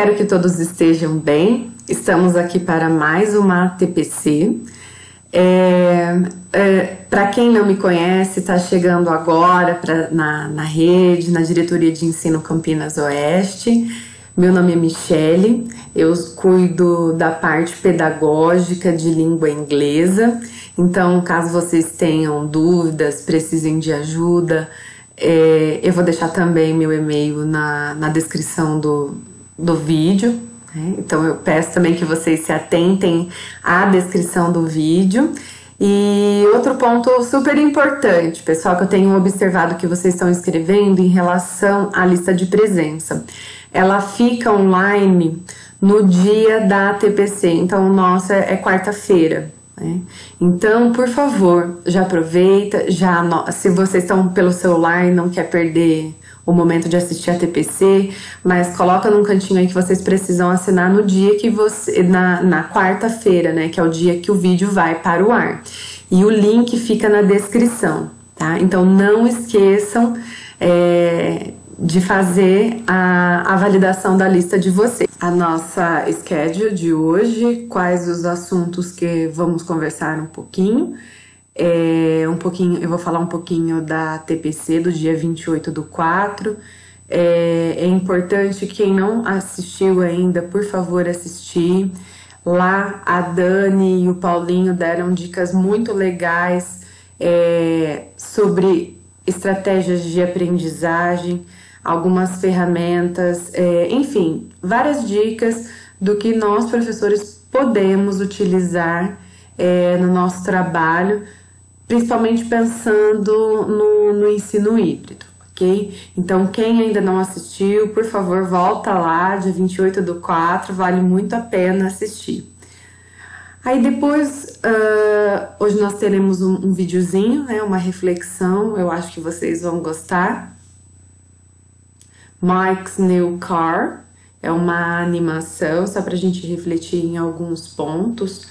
Espero que todos estejam bem. Estamos aqui para mais uma TPC. Para quem não me conhece, está chegando agora na rede, na Diretoria de Ensino Campinas Oeste. Meu nome é Michele, eu cuido da parte pedagógica de língua inglesa. Então, caso vocês tenham dúvidas, precisem de ajuda, eu vou deixar também meu e-mail na descrição do vídeo. Então eu peço também que vocês se atentem à descrição do vídeo. E outro ponto super importante, pessoal, que eu tenho observado que vocês estão escrevendo em relação à lista de presença. Ela fica online no dia da TPC, então o nosso é quarta-feira. Então, por favor, já aproveita, se vocês estão pelo celular e não quer perder o momento de assistir a TPC, mas coloca num cantinho aí que vocês precisam assinar no dia que na quarta-feira, né, que é o dia que o vídeo vai para o ar. E o link fica na descrição, tá? Então não esqueçam de fazer a validação da lista de vocês. A nossa schedule de hoje, quais os assuntos que vamos conversar um pouquinho. Eu vou falar um pouquinho da TPC do dia 28/4. É importante, quem não assistiu ainda, por favor, assistir. Lá a Dani e o Paulinho deram dicas muito legais sobre estratégias de aprendizagem, algumas ferramentas, enfim, várias dicas do que nós, professores, podemos utilizar no nosso trabalho, principalmente pensando no ensino híbrido, ok? Então, quem ainda não assistiu, por favor, volta lá, dia 28/4, vale muito a pena assistir. Aí depois, hoje nós teremos um videozinho, né, uma reflexão, eu acho que vocês vão gostar. Mike's New Car, é uma animação, só pra gente refletir em alguns pontos,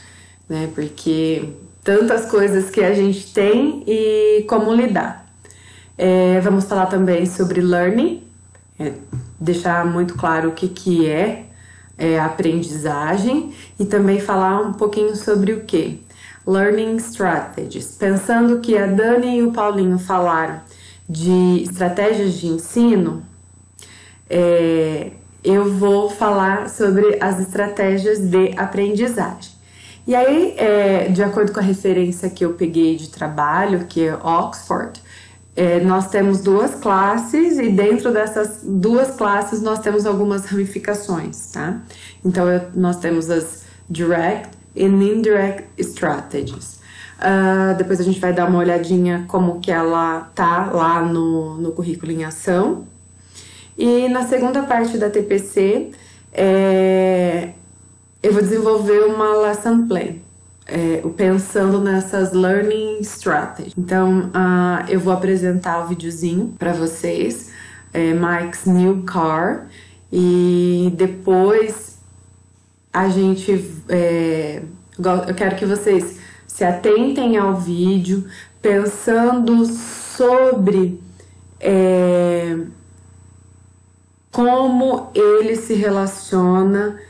né, porque tantas coisas que a gente tem e como lidar. Vamos falar também sobre learning, deixar muito claro o que é aprendizagem e também falar um pouquinho sobre o que? Learning strategies. Pensando que a Dani e o Paulinho falaram de estratégias de ensino, eu vou falar sobre as estratégias de aprendizagem. E aí, de acordo com a referência que eu peguei de trabalho, que é Oxford, nós temos duas classes e dentro dessas duas classes nós temos algumas ramificações, tá? Então, nós temos as Direct e Indirect Strategies. Depois a gente vai dar uma olhadinha como que ela tá lá no currículo em ação. E na segunda parte da TPC, eu vou desenvolver uma lesson plan, pensando nessas learning strategies. Então, eu vou apresentar o videozinho para vocês, Mike's New Car, e depois eu quero que vocês se atentem ao vídeo, pensando sobre como ele se relaciona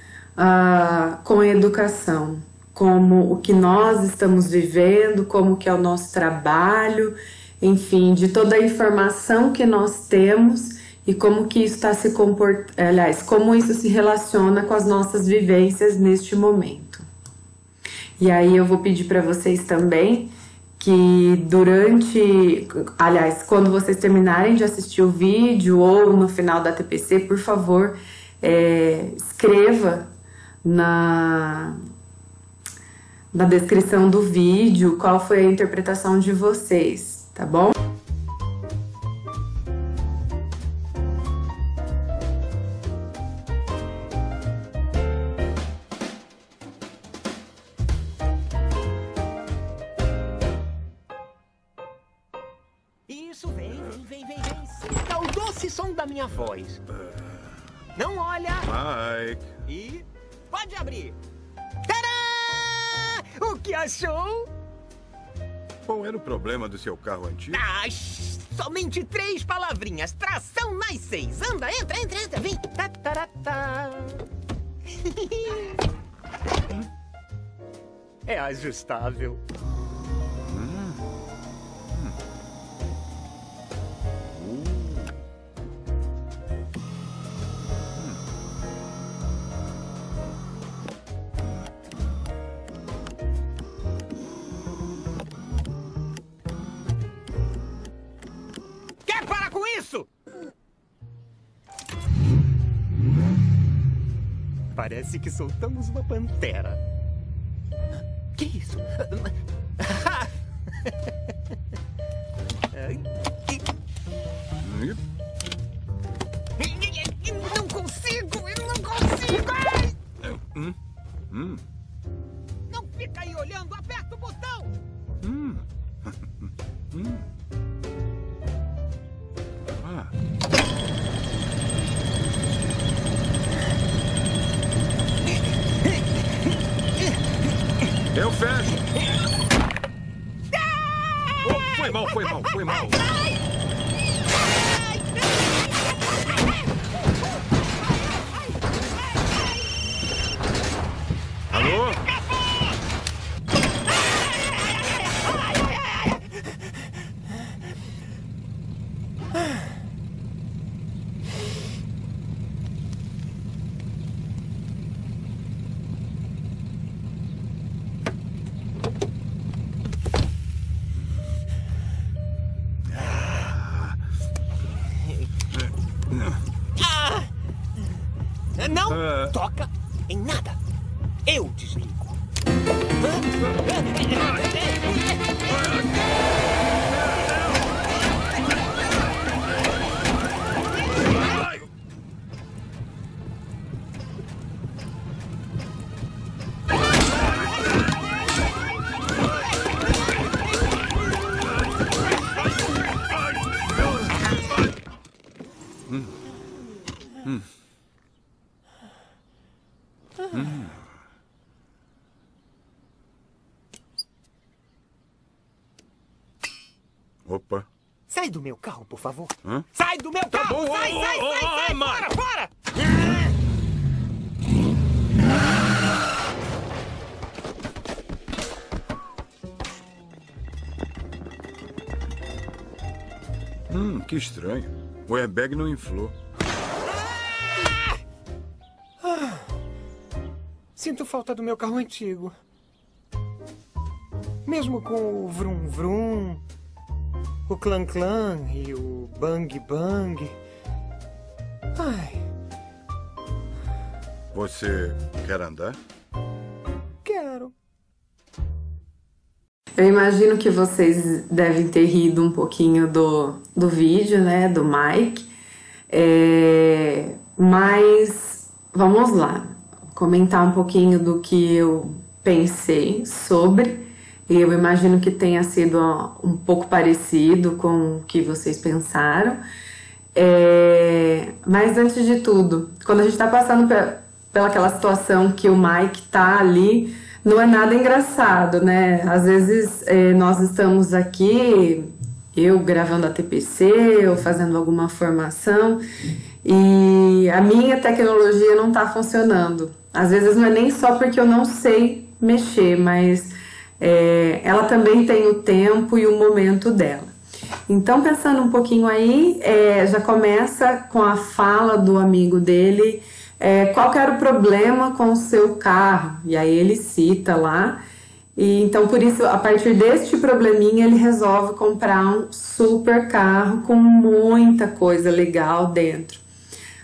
com a educação, como o que nós estamos vivendo, como que é o nosso trabalho, enfim, de toda a informação que nós temos e como que isso está se comportando, aliás, como isso se relaciona com as nossas vivências neste momento. E aí eu vou pedir para vocês também que quando vocês terminarem de assistir o vídeo ou no final da TPC, por favor, escreva na descrição do vídeo qual foi a interpretação de vocês, tá bom? Isso, vem. Sinta o doce som da minha voz. Não olha. Mike. E pode abrir. Tadá! O que achou? Qual era o problema do seu carro antigo? Somente 3 palavrinhas. Tração nas 6. Anda, entra. Vem. Tá. É ajustável. Quer parar com isso? Parece que soltamos uma pantera. Que isso? Não consigo! Eu não consigo! Não fica aí olhando! Aperta o botão! Eu fecho. Oh, foi mal, foi mal, foi mal. Alô? Não toca em nada. Eu desligo. Opa. Sai do meu carro, por favor. Hã? Sai do meu carro! bom. Sai, sai, sai, sai! Fora, fora! Que estranho. O airbag não inflou. Sinto falta do meu carro antigo. Mesmo com o vrum vrum, o clan clan e o bang bang. Ai, Você quer andar? quero. Eu imagino que vocês devem ter rido um pouquinho do vídeo, né, do Mike. Mas vamos lá, comentar um pouquinho do que eu pensei sobre. Eu imagino que tenha sido um pouco parecido com o que vocês pensaram. Mas antes de tudo, quando a gente está passando pela aquela situação que o Mike tá ali, não é nada engraçado, né? Às vezes nós estamos aqui, eu gravando a TPC ou fazendo alguma formação, e a minha tecnologia não tá funcionando. Às vezes não é nem só porque eu não sei mexer, mas ela também tem o tempo e o momento dela. Então, pensando um pouquinho aí, já começa com a fala do amigo dele, qual que era o problema com o seu carro? E aí ele cita lá, e então por isso, a partir deste probleminha, ele resolve comprar um super carro com muita coisa legal dentro.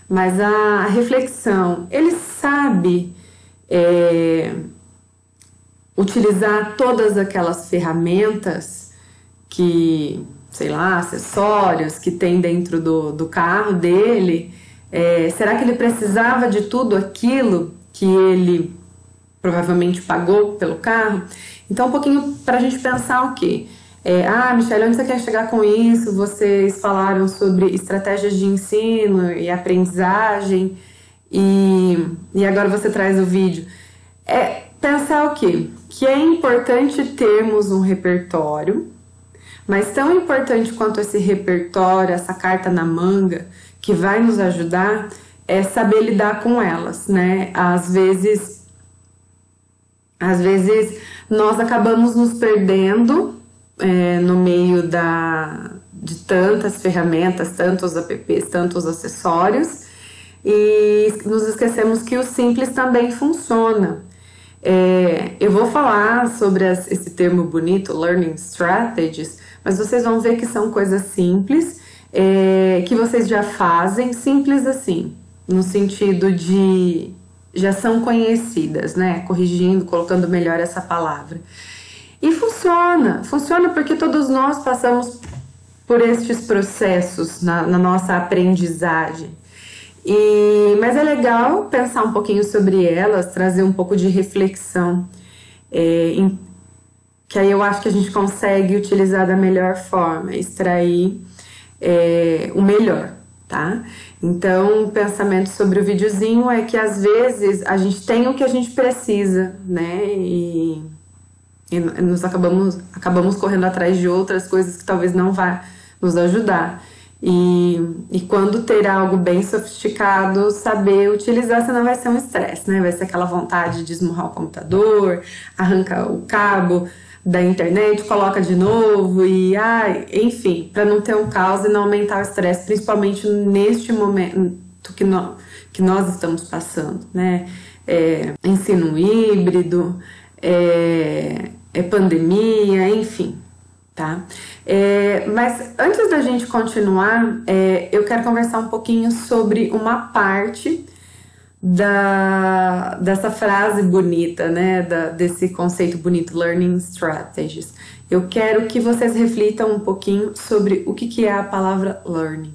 Mas a reflexão, ele sabe utilizar todas aquelas ferramentas que, sei lá, acessórios que tem dentro do carro dele. Será que ele precisava de tudo aquilo que ele provavelmente pagou pelo carro? Então, um pouquinho para a gente pensar o quê? Michelle, onde você quer chegar com isso? Vocês falaram sobre estratégias de ensino e aprendizagem e agora você traz o vídeo. Pensar o quê? Que é importante termos um repertório, mas tão importante quanto esse repertório, essa carta na manga, que vai nos ajudar, é saber lidar com elas, né? Às vezes nós acabamos nos perdendo no meio de tantas ferramentas, tantos apps, tantos acessórios, e nos esquecemos que o simples também funciona. Eu vou falar sobre esse termo bonito, Learning Strategies, mas vocês vão ver que são coisas simples, que vocês já fazem, simples assim, no sentido de já são conhecidas, né? Corrigindo, colocando melhor essa palavra. E funciona porque todos nós passamos por estes processos na nossa aprendizagem. Mas é legal pensar um pouquinho sobre elas, trazer um pouco de reflexão, que aí eu acho que a gente consegue utilizar da melhor forma, extrair o melhor, tá? Então, o pensamento sobre o videozinho é que às vezes a gente tem o que a gente precisa, né? E nós acabamos correndo atrás de outras coisas que talvez não vá nos ajudar. E quando ter algo bem sofisticado, saber utilizar, senão vai ser um estresse, né? Vai ser aquela vontade de esmurrar o computador, arranca o cabo da internet, coloca de novo enfim, para não ter um caos e não aumentar o estresse, principalmente neste momento que nós estamos passando, né? Ensino híbrido, pandemia, enfim, tá? Mas antes da gente continuar, eu quero conversar um pouquinho sobre uma parte dessa frase bonita, né? Desse conceito bonito, Learning Strategies. Eu quero que vocês reflitam um pouquinho sobre o que é a palavra learning.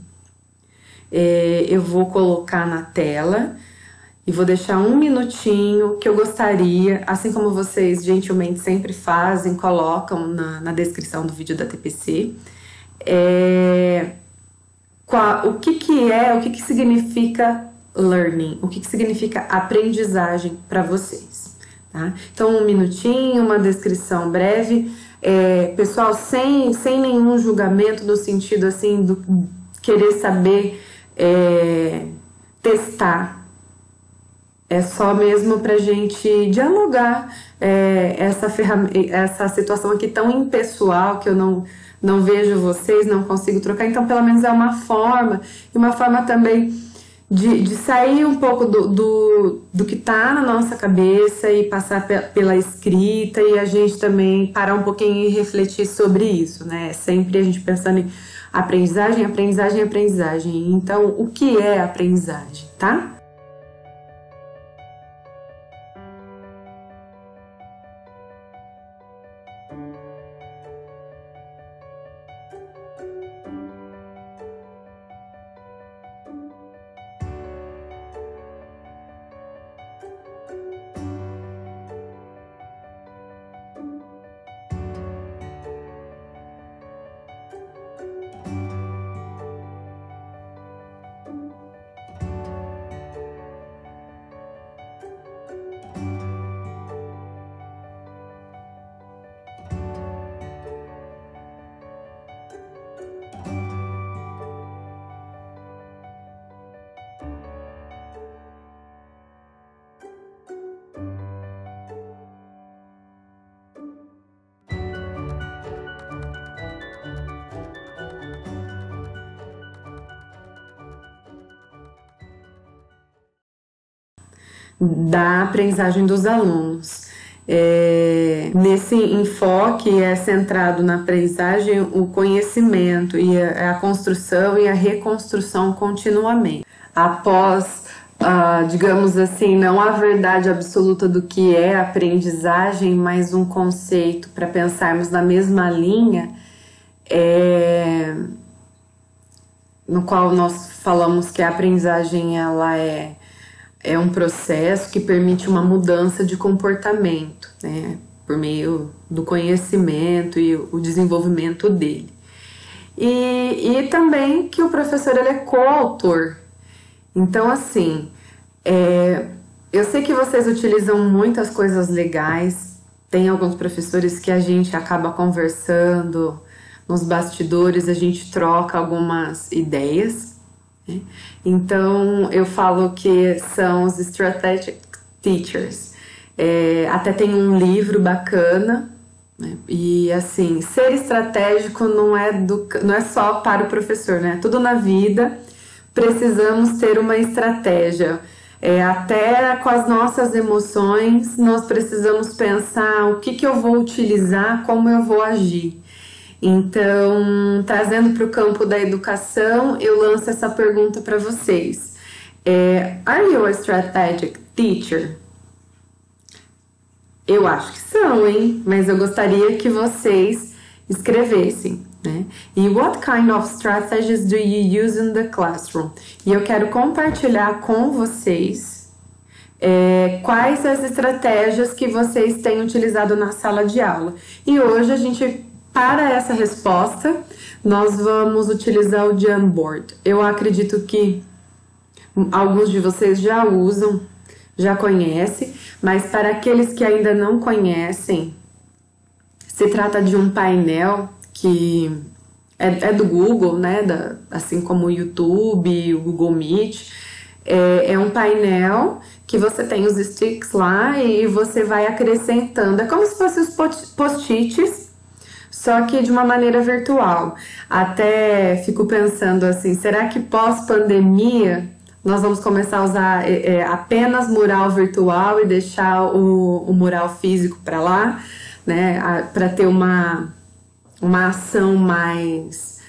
Eu vou colocar na tela e vou deixar um minutinho que eu gostaria, assim como vocês gentilmente sempre fazem, colocam na descrição do vídeo da TPC, o que significa learning, o que significa aprendizagem para vocês, tá? Então, um minutinho, uma descrição breve, pessoal, sem nenhum julgamento no sentido assim do querer saber testar. É só mesmo pra gente dialogar essa situação aqui tão impessoal que eu não vejo vocês, não consigo trocar. Então, pelo menos é uma forma, e uma forma também de sair um pouco do que tá na nossa cabeça e passar pela escrita, e a gente também parar um pouquinho e refletir sobre isso, né? Sempre a gente pensando em aprendizagem, aprendizagem, aprendizagem. Então, o que é aprendizagem, tá? Da aprendizagem dos alunos. Nesse enfoque é centrado na aprendizagem o conhecimento e a construção e a reconstrução continuamente. Após, digamos assim, não a verdade absoluta do que é aprendizagem, mas um conceito para pensarmos na mesma linha, no qual nós falamos que a aprendizagem ela é um processo que permite uma mudança de comportamento, né, por meio do conhecimento e o desenvolvimento dele. E também que o professor ele é coautor. Então, assim, eu sei que vocês utilizam muitas coisas legais, tem alguns professores que a gente acaba conversando nos bastidores, a gente troca algumas ideias, né? Então, eu falo que são os Strategic Teachers. Até tem um livro bacana, né? E assim, ser estratégico não é só para o professor, né? Tudo na vida precisamos ter uma estratégia. Até com as nossas emoções, nós precisamos pensar o que eu vou utilizar, como eu vou agir. Então, trazendo para o campo da educação, eu lanço essa pergunta para vocês. Are you a strategic teacher? Eu acho que são, hein? Mas eu gostaria que vocês escrevessem, né? E what kind of strategies do you use in the classroom? E eu quero compartilhar com vocês quais as estratégias que vocês têm utilizado na sala de aula. E hoje para essa resposta, nós vamos utilizar o Jamboard. Eu acredito que alguns de vocês já usam, já conhecem, mas para aqueles que ainda não conhecem, se trata de um painel que é do Google, né? Assim como o YouTube, o Google Meet. É um painel que você tem os sticks lá e você vai acrescentando. É como se fossem os post-its, só que de uma maneira virtual. Até fico pensando assim, será que pós-pandemia nós vamos começar a usar apenas mural virtual e deixar o mural físico para lá, né? Para ter uma ação mais,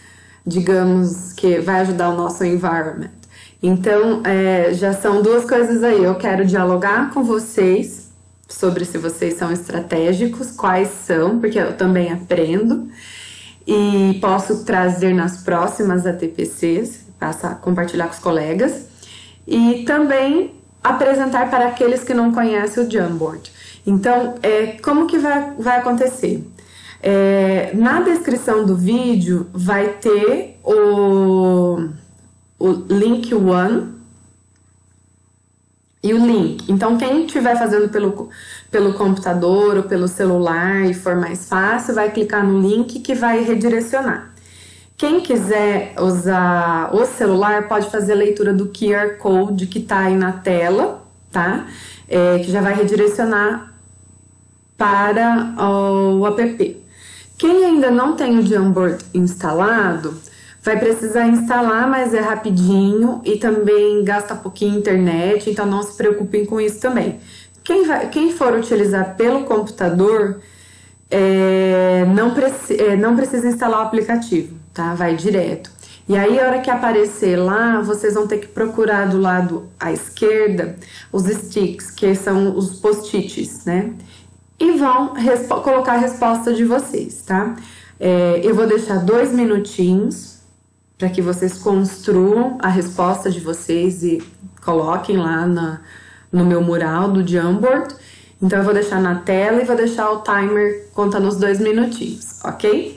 digamos, que vai ajudar o nosso environment. Então, já são duas coisas aí. Eu quero dialogar com vocês sobre se vocês são estratégicos, quais são, porque eu também aprendo e posso trazer nas próximas ATPCs, compartilhar com os colegas e também apresentar para aqueles que não conhecem o Jamboard. Então, como que vai acontecer? Na descrição do vídeo vai ter o link one e o link. Então, quem estiver fazendo pelo computador ou pelo celular e for mais fácil, vai clicar no link que vai redirecionar. Quem quiser usar o celular pode fazer a leitura do QR Code que está aí na tela, tá? Que já vai redirecionar para o app. Quem ainda não tem o Jamboard instalado, vai precisar instalar, mas é rapidinho e também gasta pouquinho internet, então não se preocupem com isso também. Quem for utilizar pelo computador, não precisa instalar o aplicativo, tá? Vai direto. E aí, a hora que aparecer lá, vocês vão ter que procurar do lado à esquerda os sticks, que são os post-its, né? E vão colocar a resposta de vocês, tá? Eu vou deixar 2 minutinhos para que vocês construam a resposta de vocês e coloquem lá no meu mural do Jamboard. Então, eu vou deixar na tela e vou deixar o timer contando os 2 minutinhos, ok?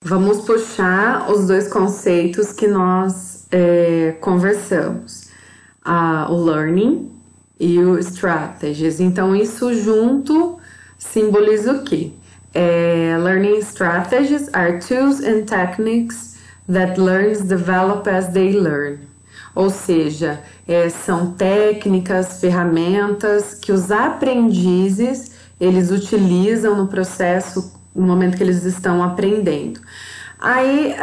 Vamos puxar os dois conceitos que nós conversamos, o learning e o strategies. Então, isso junto simboliza o quê? Learning strategies are tools and techniques that learners develop as they learn. Ou seja, são técnicas, ferramentas que os aprendizes eles utilizam no processo, no momento que eles estão aprendendo. Aí,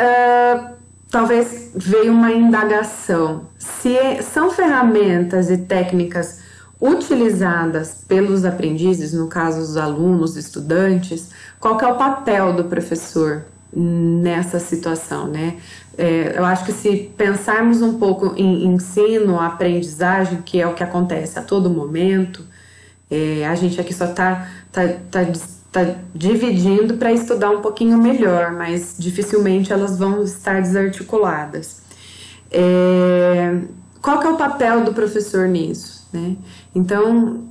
talvez veio uma indagação. Se são ferramentas e técnicas utilizadas pelos aprendizes, no caso os alunos, estudantes, qual que é o papel do professor nessa situação, né? Eu acho que se pensarmos um pouco em ensino, aprendizagem, que é o que acontece a todo momento, a gente aqui só tá dividindo para estudar um pouquinho melhor, mas dificilmente elas vão estar desarticuladas. Qual que é o papel do professor nisso, né? Então,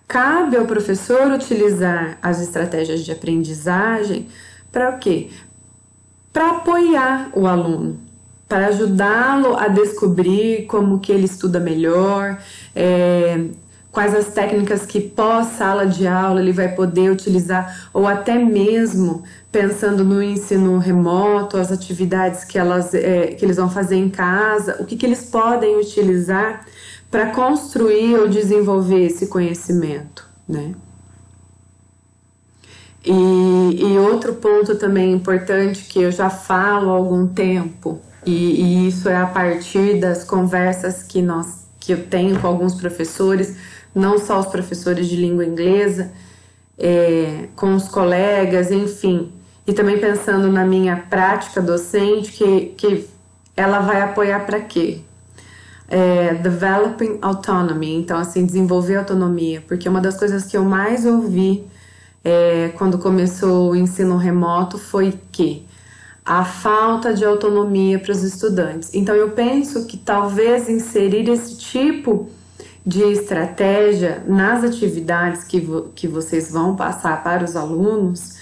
cabe ao professor utilizar as estratégias de aprendizagem para o quê? Para apoiar o aluno, para ajudá-lo a descobrir como que ele estuda melhor, quais as técnicas que pós-sala de aula ele vai poder utilizar, ou até mesmo pensando no ensino remoto, as atividades que eles vão fazer em casa, o que eles podem utilizar para construir ou desenvolver esse conhecimento, né? E outro ponto também importante que eu já falo há algum tempo, e isso é a partir das conversas que eu tenho com alguns professores, não só os professores de língua inglesa, com os colegas, enfim, e também pensando na minha prática docente, que ela vai apoiar para quê? Developing autonomy, então assim, desenvolver autonomia, porque uma das coisas que eu mais ouvi quando começou o ensino remoto foi que a falta de autonomia para os estudantes. Então eu penso que talvez inserir esse tipo de estratégia nas atividades que vocês vão passar para os alunos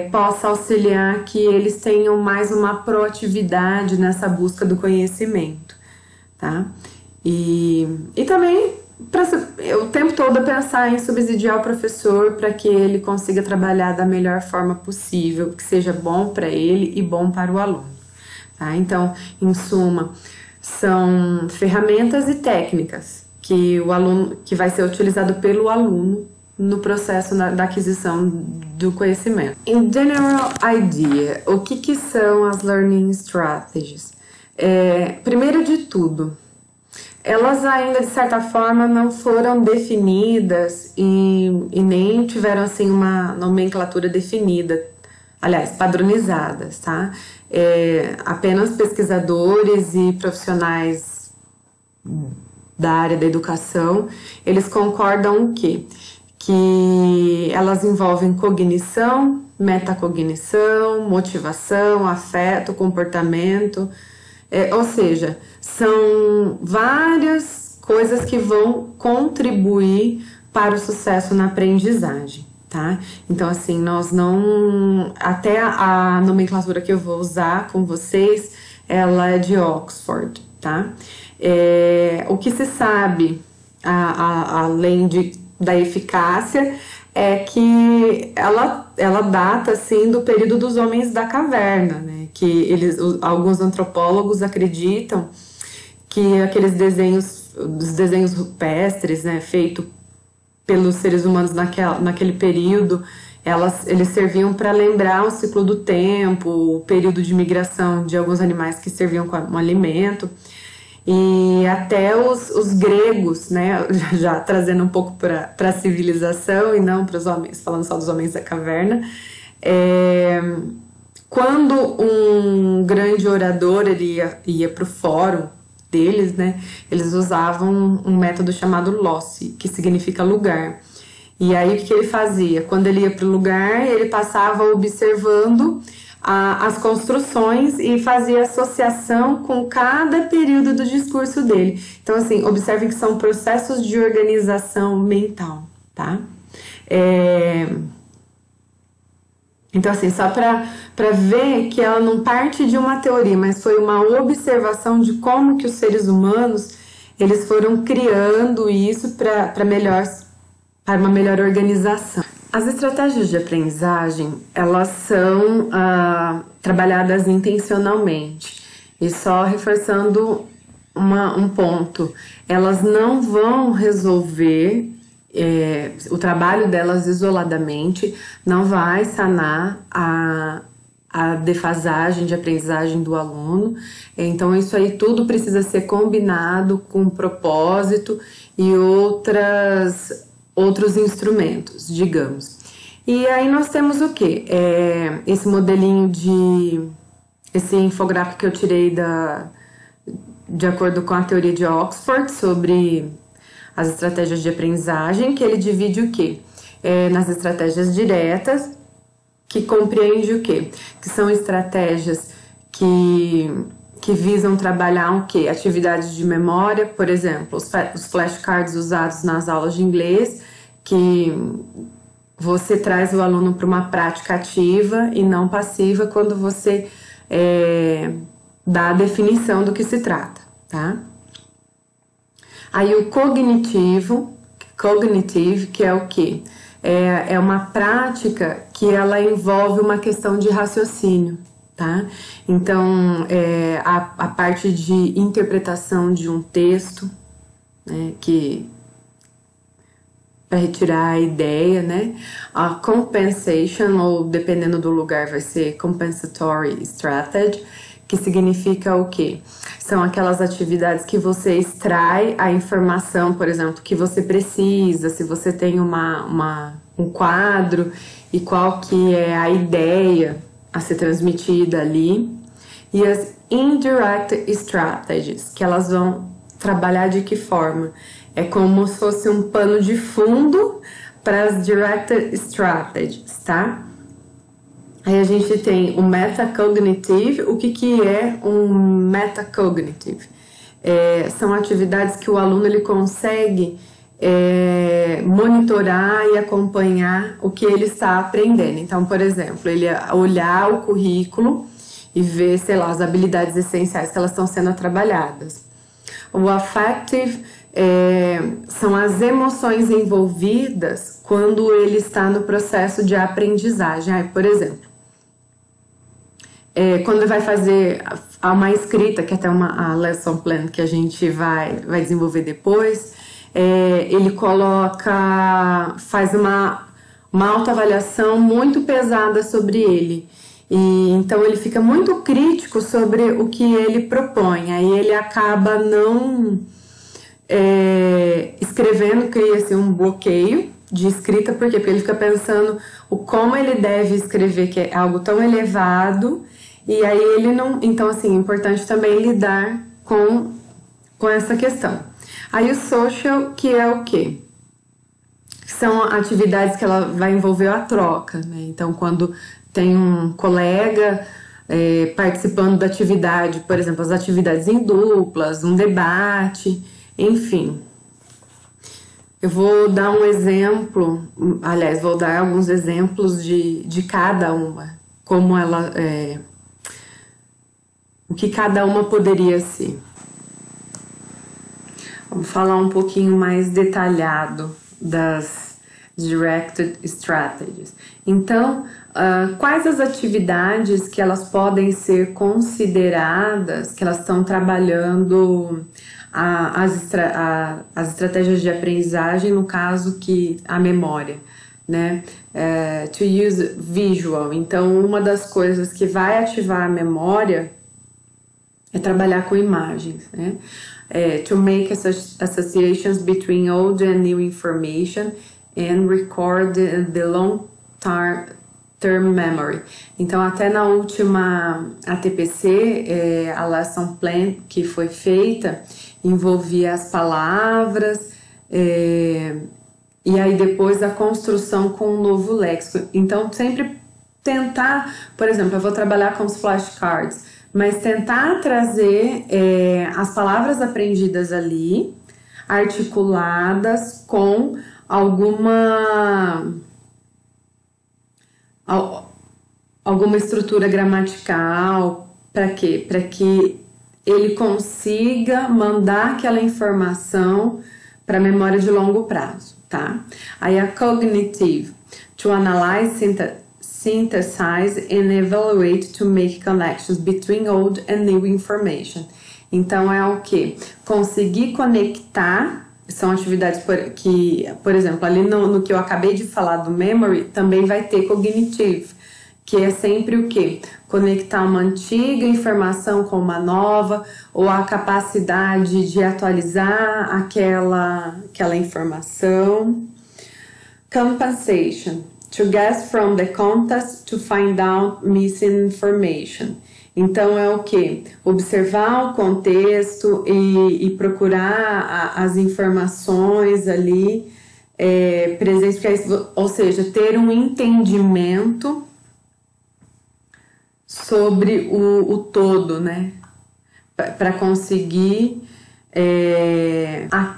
possa auxiliar que eles tenham mais uma proatividade nessa busca do conhecimento, tá? E também o tempo todo pensar em subsidiar o professor para que ele consiga trabalhar da melhor forma possível, que seja bom para ele e bom para o aluno, tá? Então, em suma, são ferramentas e técnicas que vai ser utilizado pelo aluno no processo da aquisição do conhecimento. In general idea, o que são as learning strategies? Primeiro de tudo, elas ainda de certa forma não foram definidas e nem tiveram assim uma nomenclatura definida, aliás, padronizadas, tá? Apenas pesquisadores e profissionais da área da educação, eles concordam o quê? Que elas envolvem cognição, metacognição, motivação, afeto, comportamento, ou seja, são várias coisas que vão contribuir para o sucesso na aprendizagem, tá? Então, assim, nós não... Até a nomenclatura que eu vou usar com vocês, ela é de Oxford, tá? O que se sabe, além da eficácia, é que ela data, assim, do período dos homens da caverna, né? Que alguns antropólogos acreditam que aqueles os desenhos rupestres, né, feitos pelos seres humanos naquele período, eles serviam para lembrar o ciclo do tempo, o período de migração de alguns animais que serviam como alimento. E até os gregos, né, já trazendo um pouco para a civilização e não para os homens, falando só dos homens da caverna, quando um grande orador ele ia para o fórum deles, né, eles usavam um método chamado loci, que significa lugar. E aí o que ele fazia? Quando ele ia para o lugar, ele passava observando as construções e fazia associação com cada período do discurso dele. Então, assim, observem que são processos de organização mental, tá? Então, assim, só para ver que ela não parte de uma teoria, mas foi uma observação de como que os seres humanos eles foram criando isso para uma melhor organização. As estratégias de aprendizagem, elas são trabalhadas intencionalmente. E só reforçando um ponto, elas não vão resolver, o trabalho delas isoladamente não vai sanar a defasagem de aprendizagem do aluno. Então isso aí tudo precisa ser combinado com propósito e outros instrumentos, digamos. E aí nós temos o quê? Esse modelinho esse infográfico que eu tirei de acordo com a teoria de Oxford sobre as estratégias de aprendizagem, que ele divide o quê? Nas estratégias diretas, que compreende o quê? Que são estratégias que visam trabalhar o quê? Atividades de memória, por exemplo, os flashcards usados nas aulas de inglês, que você traz o aluno para uma prática ativa e não passiva quando você dá a definição do que se trata, tá? Aí o cognitive, que é o quê? É uma prática que ela envolve uma questão de raciocínio, tá? Então, a parte de interpretação de um texto, né, para retirar a ideia, né? A compensation, ou dependendo do lugar vai ser compensatory strategy, que significa o quê? São aquelas atividades que você extrai a informação, por exemplo, que você precisa, se você tem um quadro e qual que é a ideia a ser transmitida ali. E as indirect strategies, que elas vão trabalhar de que forma? É como se fosse um pano de fundo para as direct strategies, tá? Aí a gente tem o metacognitive. O que é um metacognitive? São atividades que o aluno ele consegue monitorar e acompanhar o que ele está aprendendo. Então, por exemplo, ele olhar o currículo e ver, sei lá, as habilidades essenciais que elas estão sendo trabalhadas. O affective são as emoções envolvidas quando ele está no processo de aprendizagem. Por exemplo, quando vai fazer uma escrita, que é até a lesson plan que a gente vai desenvolver depois, ele faz uma autoavaliação muito pesada sobre ele. E então ele fica muito crítico sobre o que ele propõe. Aí ele acaba não escrevendo, cria-se um bloqueio de escrita. Por quê? Porque ele fica pensando como ele deve escrever, que é algo tão elevado. E aí ele não... Então, assim, é importante também lidar com essa questão. Aí o social, que é o quê? São atividades que ela vai envolver a troca, né? Então, quando tem um colega participando da atividade, por exemplo, as atividades em duplas, um debate, enfim. Eu vou dar um exemplo, aliás, vou dar alguns exemplos de cada uma, como ela... o que cada uma poderia ser. Vamos falar um pouquinho mais detalhado das Directed Strategies. Então, quais as atividades que elas podem ser consideradas, que elas estão trabalhando as estratégias de aprendizagem, no caso que a memória, né? To use visual. Então, uma das coisas que vai ativar a memória é trabalhar com imagens, né? To make associations between old and new information and record the long-term memory. Então, até na última ATPC, a lesson plan que foi feita envolvia as palavras e aí depois a construção com um novo léxico. Então, sempre tentar, por exemplo, eu vou trabalhar com os flashcards, mas tentar trazer as palavras aprendidas ali, articuladas com alguma estrutura gramatical. Para quê? Para que ele consiga mandar aquela informação para a memória de longo prazo, tá? Aí a cognitive, to analyze, synthesize and evaluate to make connections between old and new information. Então é o que? Conseguir conectar, são atividades que, por exemplo, ali no que eu acabei de falar do memory, também vai ter cognitive, que é sempre o que? Conectar uma antiga informação com uma nova, ou a capacidade de atualizar aquela informação. Compensation, to guess from the context to find out missing information. Então é o que? Observar o contexto e procurar as informações ali presentes, ou seja, ter um entendimento sobre o todo, né? Para conseguir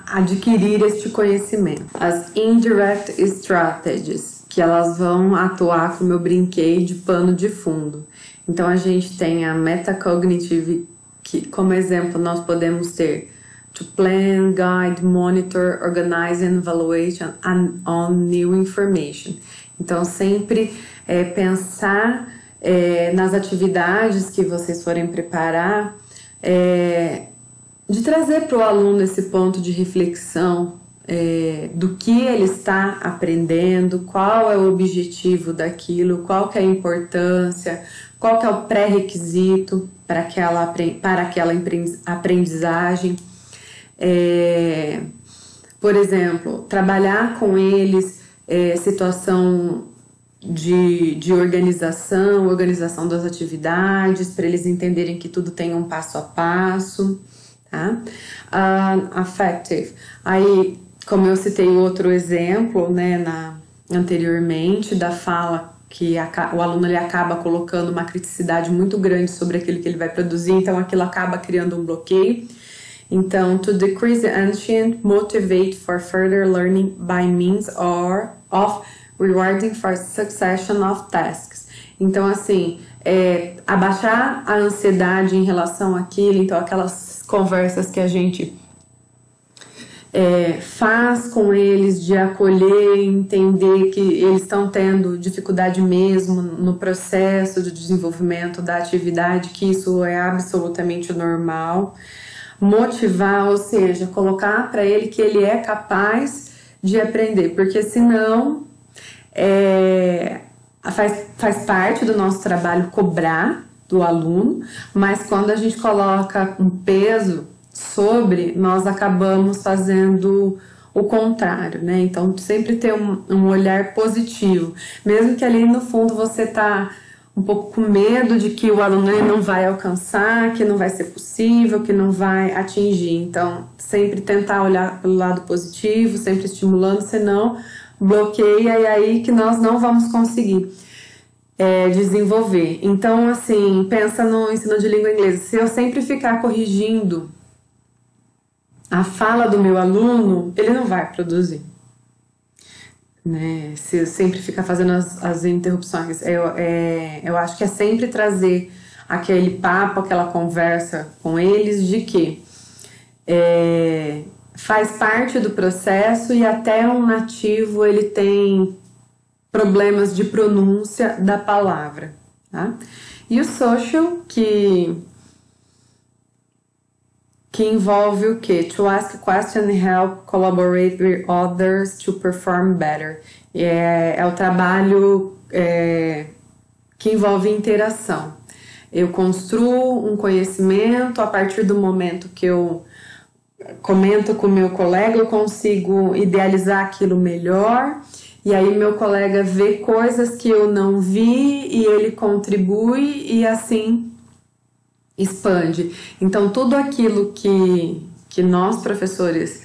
adquirir este conhecimento. As indirect strategies, que elas vão atuar, como eu brinquei, de pano de fundo. Então a gente tem a metacognitive, que como exemplo nós podemos ter to plan, guide, monitor, organize and evaluate on new information. Então sempre pensar nas atividades que vocês forem preparar, de trazer para o aluno esse ponto de reflexão do que ele está aprendendo, qual é o objetivo daquilo, qual que é a importância, qual que é o pré-requisito para aquela aprendizagem. Por exemplo, trabalhar com eles situação de organização das atividades, para eles entenderem que tudo tem um passo a passo, tá? Affective. Aí, como eu citei outro exemplo, né, anteriormente, da fala, que o aluno ele acaba colocando uma criticidade muito grande sobre aquilo que ele vai produzir, então aquilo acaba criando um bloqueio. Então, to decrease the ancient, motivate for further learning by means of rewarding for succession of tasks. Então, assim, abaixar a ansiedade em relação àquilo, então aquelas conversas que a gente faz com eles, de acolher, entender que eles estão tendo dificuldade mesmo no processo de desenvolvimento da atividade, que isso é absolutamente normal. Motivar, ou seja, colocar para ele que ele é capaz de aprender, porque senão faz parte do nosso trabalho cobrar do aluno, mas quando a gente coloca um peso sobre, nós acabamos fazendo o contrário, né? Então sempre ter um olhar positivo, mesmo que ali no fundo você tá um pouco com medo de que o aluno ele não vai alcançar, que não vai ser possível, que não vai atingir. Então sempre tentar olhar pelo lado positivo, sempre estimulando, senão bloqueia, e aí que nós não vamos conseguir desenvolver. Então, assim, pensa no ensino de língua inglesa. Se eu sempre ficar corrigindo a fala do meu aluno, ele não vai produzir, né? Se eu sempre ficar fazendo as interrupções, eu acho que é sempre trazer aquele papo, aquela conversa com eles de que faz parte do processo, e até um nativo ele tem problemas de pronúncia da palavra, tá? E o social, que envolve o quê? To ask a question and help collaborate with others to perform better. É o trabalho que envolve interação. Eu construo um conhecimento, a partir do momento que eu comento com o meu colega, eu consigo idealizar aquilo melhor, e aí meu colega vê coisas que eu não vi e ele contribui, e assim expande. Então tudo aquilo que nós professores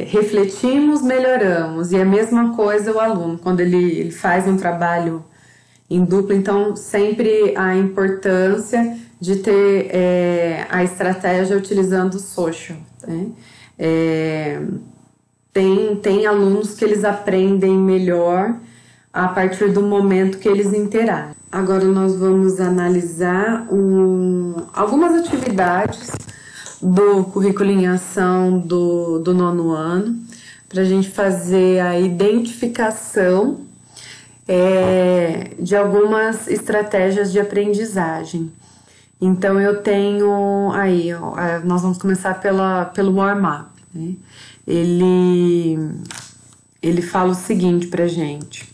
refletimos, melhoramos, e a mesma coisa o aluno, quando ele faz um trabalho em dupla. Então sempre a importância de ter a estratégia utilizando o social, né? Tem alunos que eles aprendem melhor a partir do momento que eles interagem. Agora nós vamos analisar algumas atividades do currículo em ação do 9º ano, para a gente fazer a identificação de algumas estratégias de aprendizagem. Então eu tenho aí, nós vamos começar pelo warm-up, né? Ele fala o seguinte pra gente: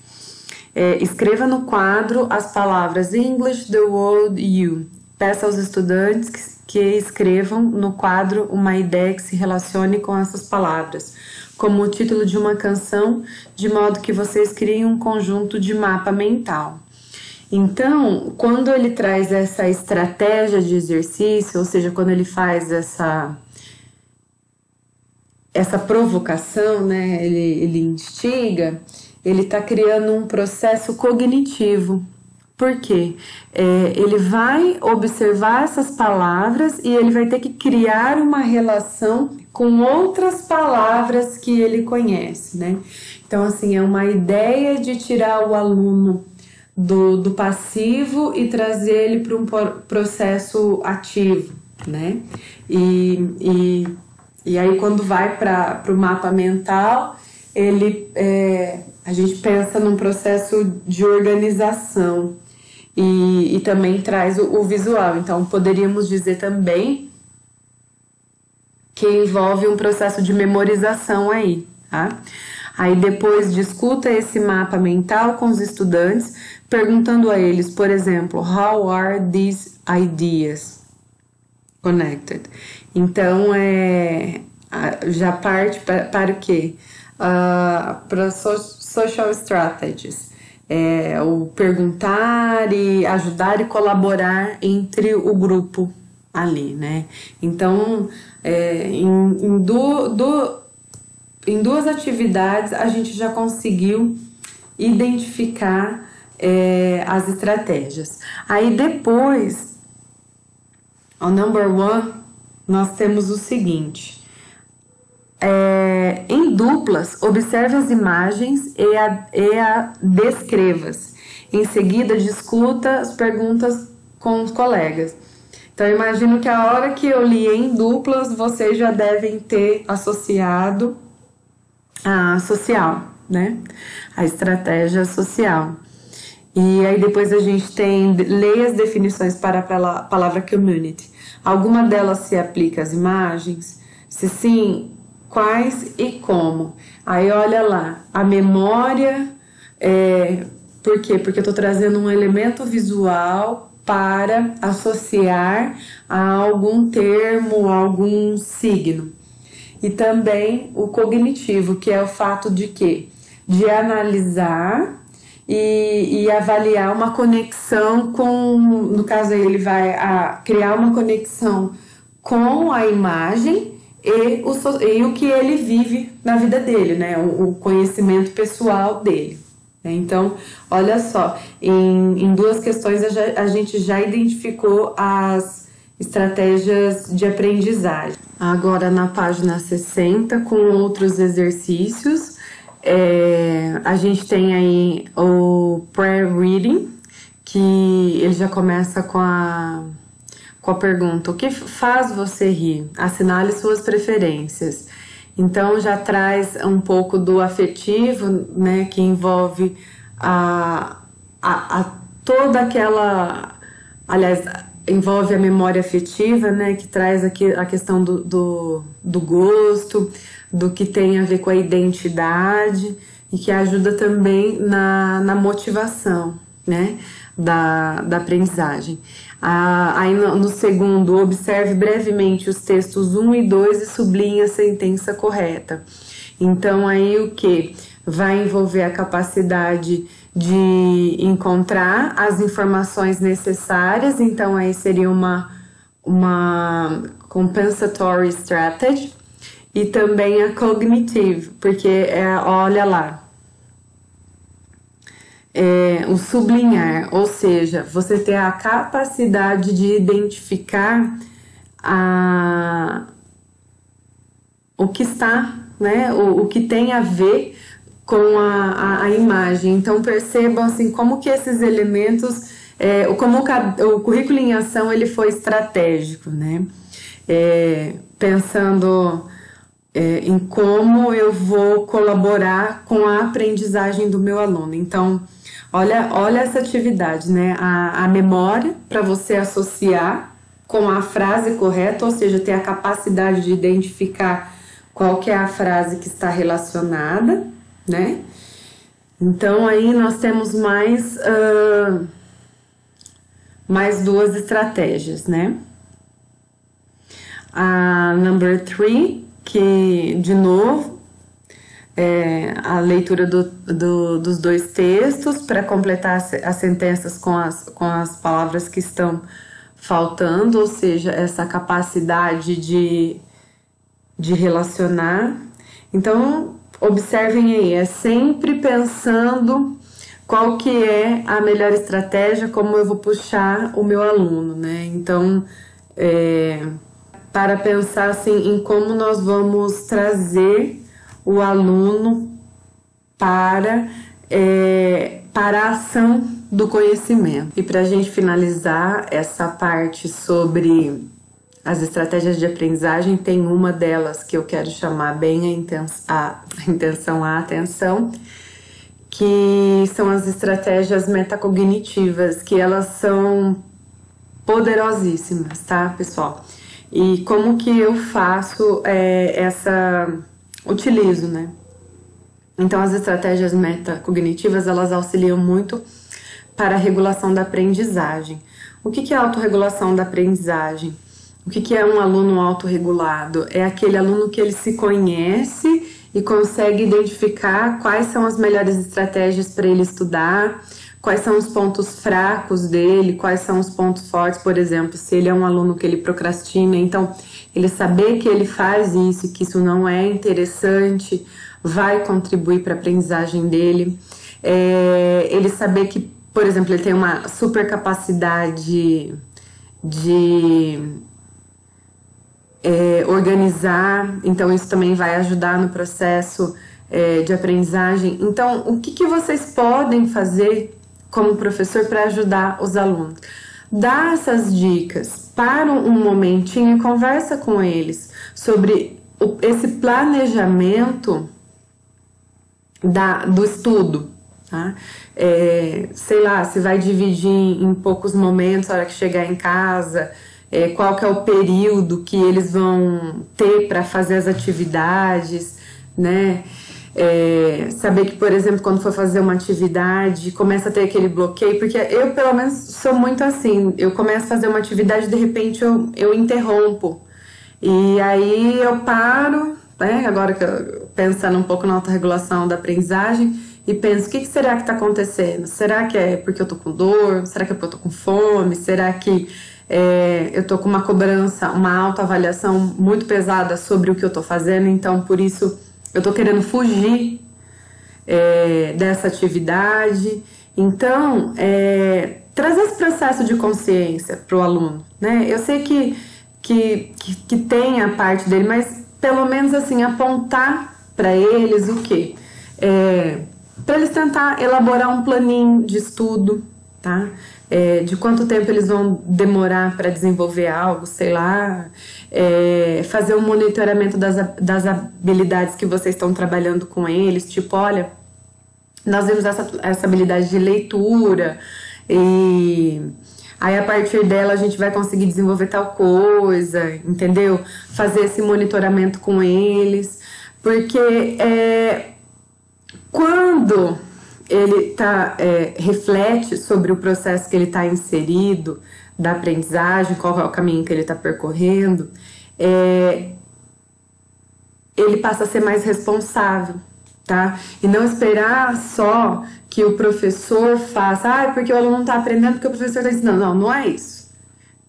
escreva no quadro as palavras English, the world, you. Peça aos estudantes que escrevam no quadro uma ideia que se relacione com essas palavras, como o título de uma canção, de modo que vocês criem um conjunto de mapa mental. Então, quando ele traz essa estratégia de exercício, ou seja, quando ele faz essa provocação, né, ele instiga, ele está criando um processo cognitivo. Por quê? Ele vai observar essas palavras e ele vai ter que criar uma relação com outras palavras que ele conhece, né? Então, assim, é uma ideia de tirar o aluno do passivo e trazer ele para um processo ativo, né? E aí, quando vai para o mapa mental, a gente pensa num processo de organização e também traz o visual. Então, poderíamos dizer também que envolve um processo de memorização aí, tá? Aí depois discuta esse mapa mental com os estudantes, perguntando a eles, por exemplo, how are these ideas connected? Então, já parte para o quê? Para social strategies. O perguntar e ajudar e colaborar entre o grupo ali, né? Então, em duas atividades a gente já conseguiu identificar as estratégias. Aí depois, ao number 1, nós temos o seguinte: em duplas, observe as imagens e a descreva-as. Em seguida, discuta as perguntas com os colegas. Então, eu imagino que a hora que eu li em duplas, vocês já devem ter associado a social, né? A estratégia social. E aí depois a gente tem, leia as definições para a palavra community. Alguma delas se aplica às imagens? Se sim, quais e como? Aí olha lá, a memória, por quê? Porque eu estou trazendo um elemento visual para associar a algum termo, a algum signo. E também o cognitivo, que é o fato de quê? De analisar e avaliar uma conexão com, no caso aí ele vai criar uma conexão com a imagem e o que ele vive na vida dele, né? O conhecimento pessoal dele. Então, olha só, em duas questões a gente já identificou as estratégias de aprendizagem. Agora na página 60, com outros exercícios, a gente tem aí o pre-reading, que ele já começa com a pergunta: o que faz você rir? Assinale suas preferências. Então já traz um pouco do afetivo, né, que envolve toda aquela, aliás, envolve a memória afetiva, né, que traz aqui a questão do gosto, do que tem a ver com a identidade e que ajuda também na motivação, né, da aprendizagem. Aí no segundo, observe brevemente os textos 1 e 2 e sublinhe a sentença correta. Então aí o que? Vai envolver a capacidade de encontrar as informações necessárias, então aí seria uma compensatory strategy, e também a cognitive, porque olha lá, o sublinhar, ou seja, você ter a capacidade de identificar o que está, né, o que tem a ver com a imagem. Então percebam assim como que esses elementos, como o currículo em ação ele foi estratégico, né? Pensando em como eu vou colaborar com a aprendizagem do meu aluno. Então, olha essa atividade, né? A memória para você associar com a frase correta, ou seja, ter a capacidade de identificar qual que é a frase que está relacionada, né? Então, aí nós temos mais duas estratégias, né? A number 3, que, de novo, a leitura dos dois textos para completar as sentenças com as palavras que estão faltando, ou seja, essa capacidade de relacionar. Então, observem aí, sempre pensando qual que é a melhor estratégia, como eu vou puxar o meu aluno, né? Então, para pensar assim, em como nós vamos trazer o aluno para a ação do conhecimento. E para a gente finalizar essa parte sobre as estratégias de aprendizagem, tem uma delas que eu quero chamar bem a atenção, que são as estratégias metacognitivas, que elas são poderosíssimas, tá, pessoal? E como que eu faço utilizo, né? Então, as estratégias metacognitivas, elas auxiliam muito para a regulação da aprendizagem. O que é a autorregulação da aprendizagem? O que é um aluno autorregulado? É aquele aluno que ele se conhece e consegue identificar quais são as melhores estratégias para ele estudar, quais são os pontos fracos dele, quais são os pontos fortes, por exemplo, se ele é um aluno que ele procrastina, então ele saber que ele faz isso, que isso não é interessante, vai contribuir para a aprendizagem dele. Ele saber que, por exemplo, ele tem uma super capacidade de organizar, então isso também vai ajudar no processo de aprendizagem. Então, o que vocês podem fazer como professor para ajudar os alunos? Dá essas dicas, para um momentinho e conversa com eles sobre esse planejamento do estudo, tá? Sei lá, se vai dividir em poucos momentos, a hora que chegar em casa, qual que é o período que eles vão ter para fazer as atividades, né? Saber que, por exemplo, quando for fazer uma atividade, começa a ter aquele bloqueio, porque eu, pelo menos, sou muito assim, eu começo a fazer uma atividade, de repente eu interrompo, e aí eu paro, né? Agora que eu pensando um pouco na autorregulação da aprendizagem, e penso, o que será que está acontecendo? Será que é porque eu tô com dor? Será que é porque eu tô com fome? Será que eu tô com uma cobrança, uma autoavaliação muito pesada sobre o que eu tô fazendo, então por isso eu tô querendo fugir dessa atividade? Então, trazer esse processo de consciência para o aluno, né? Eu sei que tem a parte dele, mas pelo menos assim, apontar para eles o quê? Para eles tentar elaborar um planinho de estudo, tá? De quanto tempo eles vão demorar para desenvolver algo, sei lá, fazer um monitoramento das habilidades que vocês estão trabalhando com eles, tipo, olha, nós vemos essa habilidade de leitura e aí a partir dela a gente vai conseguir desenvolver tal coisa, entendeu? Fazer esse monitoramento com eles, porque quando ele reflete sobre o processo que ele está inserido, da aprendizagem, qual é o caminho que ele está percorrendo, ele passa a ser mais responsável, tá? E não esperar só que o professor faça, porque o aluno não está aprendendo, porque o professor está ensinando. Não é isso,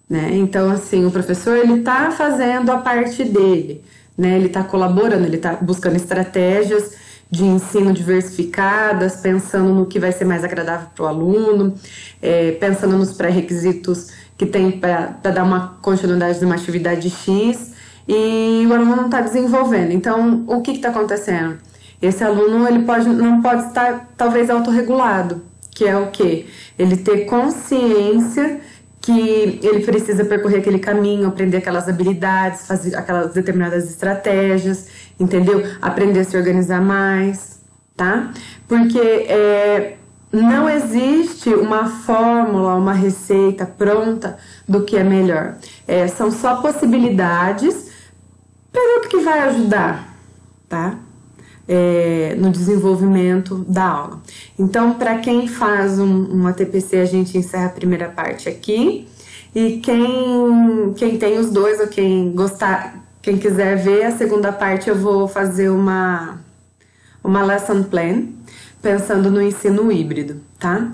né? Então, assim, o professor, ele está fazendo a parte dele, né? Ele está colaborando, ele está buscando estratégias de ensino diversificadas, pensando no que vai ser mais agradável para o aluno, pensando nos pré-requisitos que tem para dar uma continuidade de uma atividade X, e o aluno não está desenvolvendo. Então, o que está acontecendo? Esse aluno ele não pode estar talvez autorregulado, que é o quê? Ele ter consciência que ele precisa percorrer aquele caminho, aprender aquelas habilidades, fazer aquelas determinadas estratégias, entendeu? Aprender a se organizar mais, tá? Porque não existe uma fórmula, uma receita pronta do que é melhor. São só possibilidades, pergunta que vai ajudar, tá? No desenvolvimento da aula. Então, para quem faz um ATPC, a gente encerra a primeira parte aqui. E quem tem os dois, ou quem quiser ver a segunda parte, eu vou fazer uma lesson plan, pensando no ensino híbrido, tá?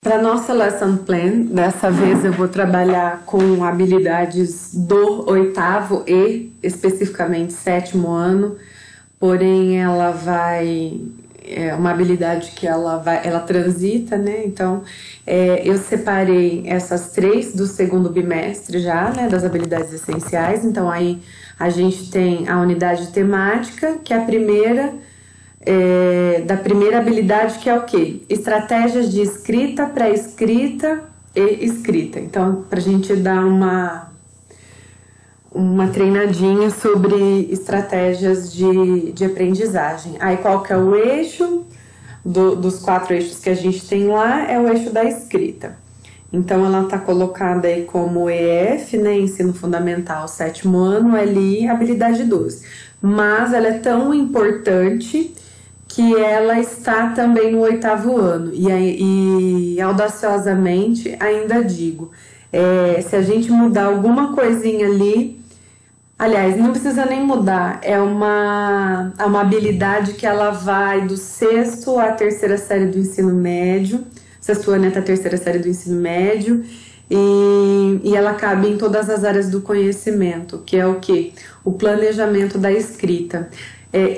Para nossa lesson plan, dessa vez eu vou trabalhar com habilidades do 8º e especificamente 7º ano, porém ela é uma habilidade que ela transita, né? Então eu separei essas 3 do segundo bimestre já, né? Das habilidades essenciais. Então aí a gente tem a unidade temática, que é a primeira. Da primeira habilidade, que é o quê? Estratégias de escrita, pré-escrita e escrita. Então, para a gente dar uma treinadinha sobre estratégias de aprendizagem. Aí, qual que é o eixo? Dos 4 eixos que a gente tem lá, é o eixo da escrita. Então, ela está colocada aí como EF, né? Ensino Fundamental, 7º ano, LI, habilidade 12. Mas ela é tão importante que ela está também no 8º ano. E audaciosamente ainda digo, se a gente mudar alguma coisinha ali, aliás, não precisa nem mudar, é uma habilidade que ela vai do 6º à 3ª série do ensino médio, 6º ano até a 3ª série do ensino médio, e ela cabe em todas as áreas do conhecimento, que é o quê? O planejamento da escrita.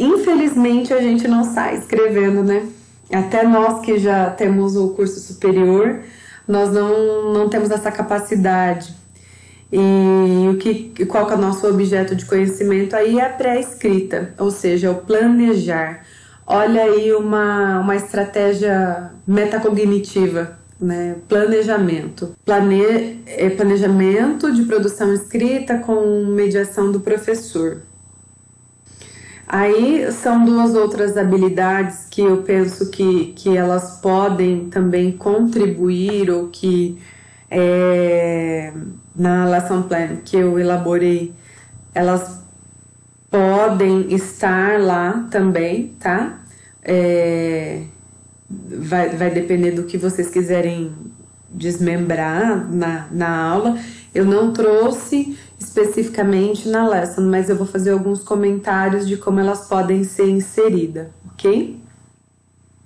Infelizmente a gente não sai escrevendo, né? Até nós que já temos o curso superior, nós não temos essa capacidade. E qual que é o nosso objeto de conhecimento aí? É a pré-escrita, ou seja, o planejar. Olha aí uma estratégia metacognitiva, né? Planejamento. Planejamento de produção escrita com mediação do professor. Aí são 2 outras habilidades que eu penso que elas podem também contribuir, ou que na lesson plan que eu elaborei, elas podem estar lá também, tá? Vai depender do que vocês quiserem desmembrar na aula. Eu não trouxe especificamente na lesson, mas eu vou fazer alguns comentários de como elas podem ser inseridas, ok?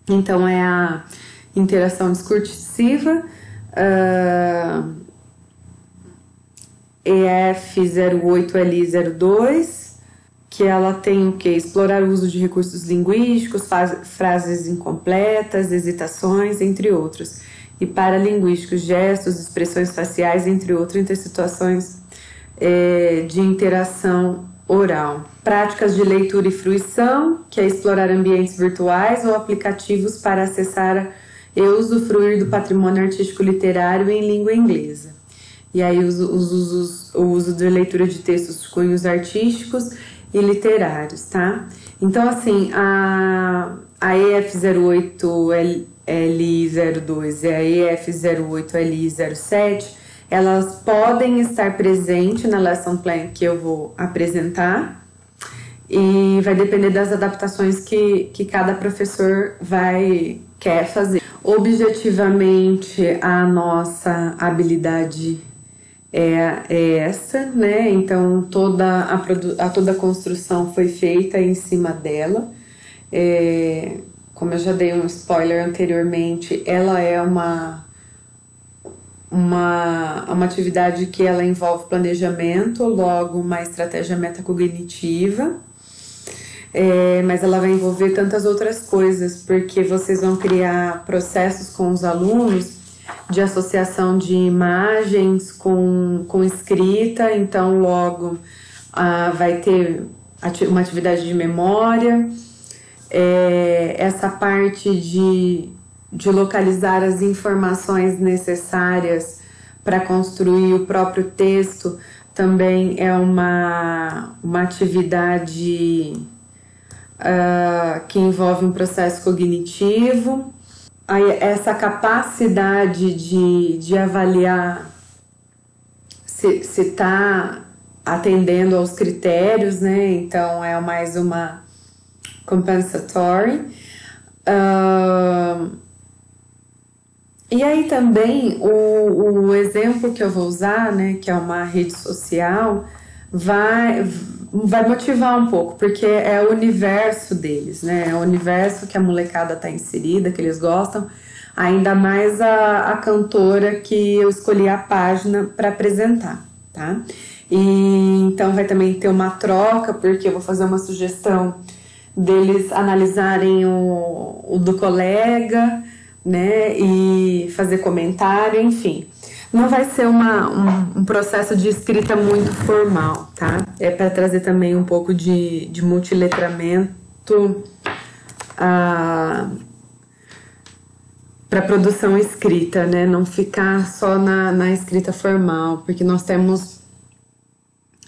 Então, é a interação discursiva, EF08LI02, que ela tem o quê? Explorar o uso de recursos linguísticos, frases incompletas, hesitações, entre outros. E paralinguísticos, gestos, expressões faciais, entre outros, entre situações de interação oral. Práticas de leitura e fruição, que é explorar ambientes virtuais ou aplicativos para acessar e usufruir do patrimônio artístico literário em língua inglesa. E aí o uso de leitura de textos de cunhos artísticos e literários, tá? Então, assim, a EF08LI02 e a EF08LI07, elas podem estar presentes na lesson plan que eu vou apresentar, e vai depender das adaptações que cada professor quer fazer. Objetivamente, a nossa habilidade é essa, né? Então, toda a construção foi feita em cima dela. Como eu já dei um spoiler anteriormente, ela é uma atividade que ela envolve planejamento, logo uma estratégia metacognitiva, mas ela vai envolver tantas outras coisas, porque vocês vão criar processos com os alunos de associação de imagens com escrita, então logo vai ter uma atividade de memória, essa parte de localizar as informações necessárias para construir o próprio texto também é uma atividade que envolve um processo cognitivo. Aí, essa capacidade de avaliar se está atendendo aos critérios, né? Então é mais uma compensatory. E aí também o exemplo que eu vou usar, né, que é uma rede social, vai motivar um pouco, porque é o universo deles, né? É o universo que a molecada está inserida, que eles gostam, ainda mais a cantora que eu escolhi a página para apresentar, tá? E então vai também ter uma troca, porque eu vou fazer uma sugestão deles analisarem o do colega, né, e fazer comentário, enfim. Não vai ser um processo de escrita muito formal, tá? É para trazer também um pouco de multiletramento para produção escrita, né? Não ficar só na escrita formal, porque nós temos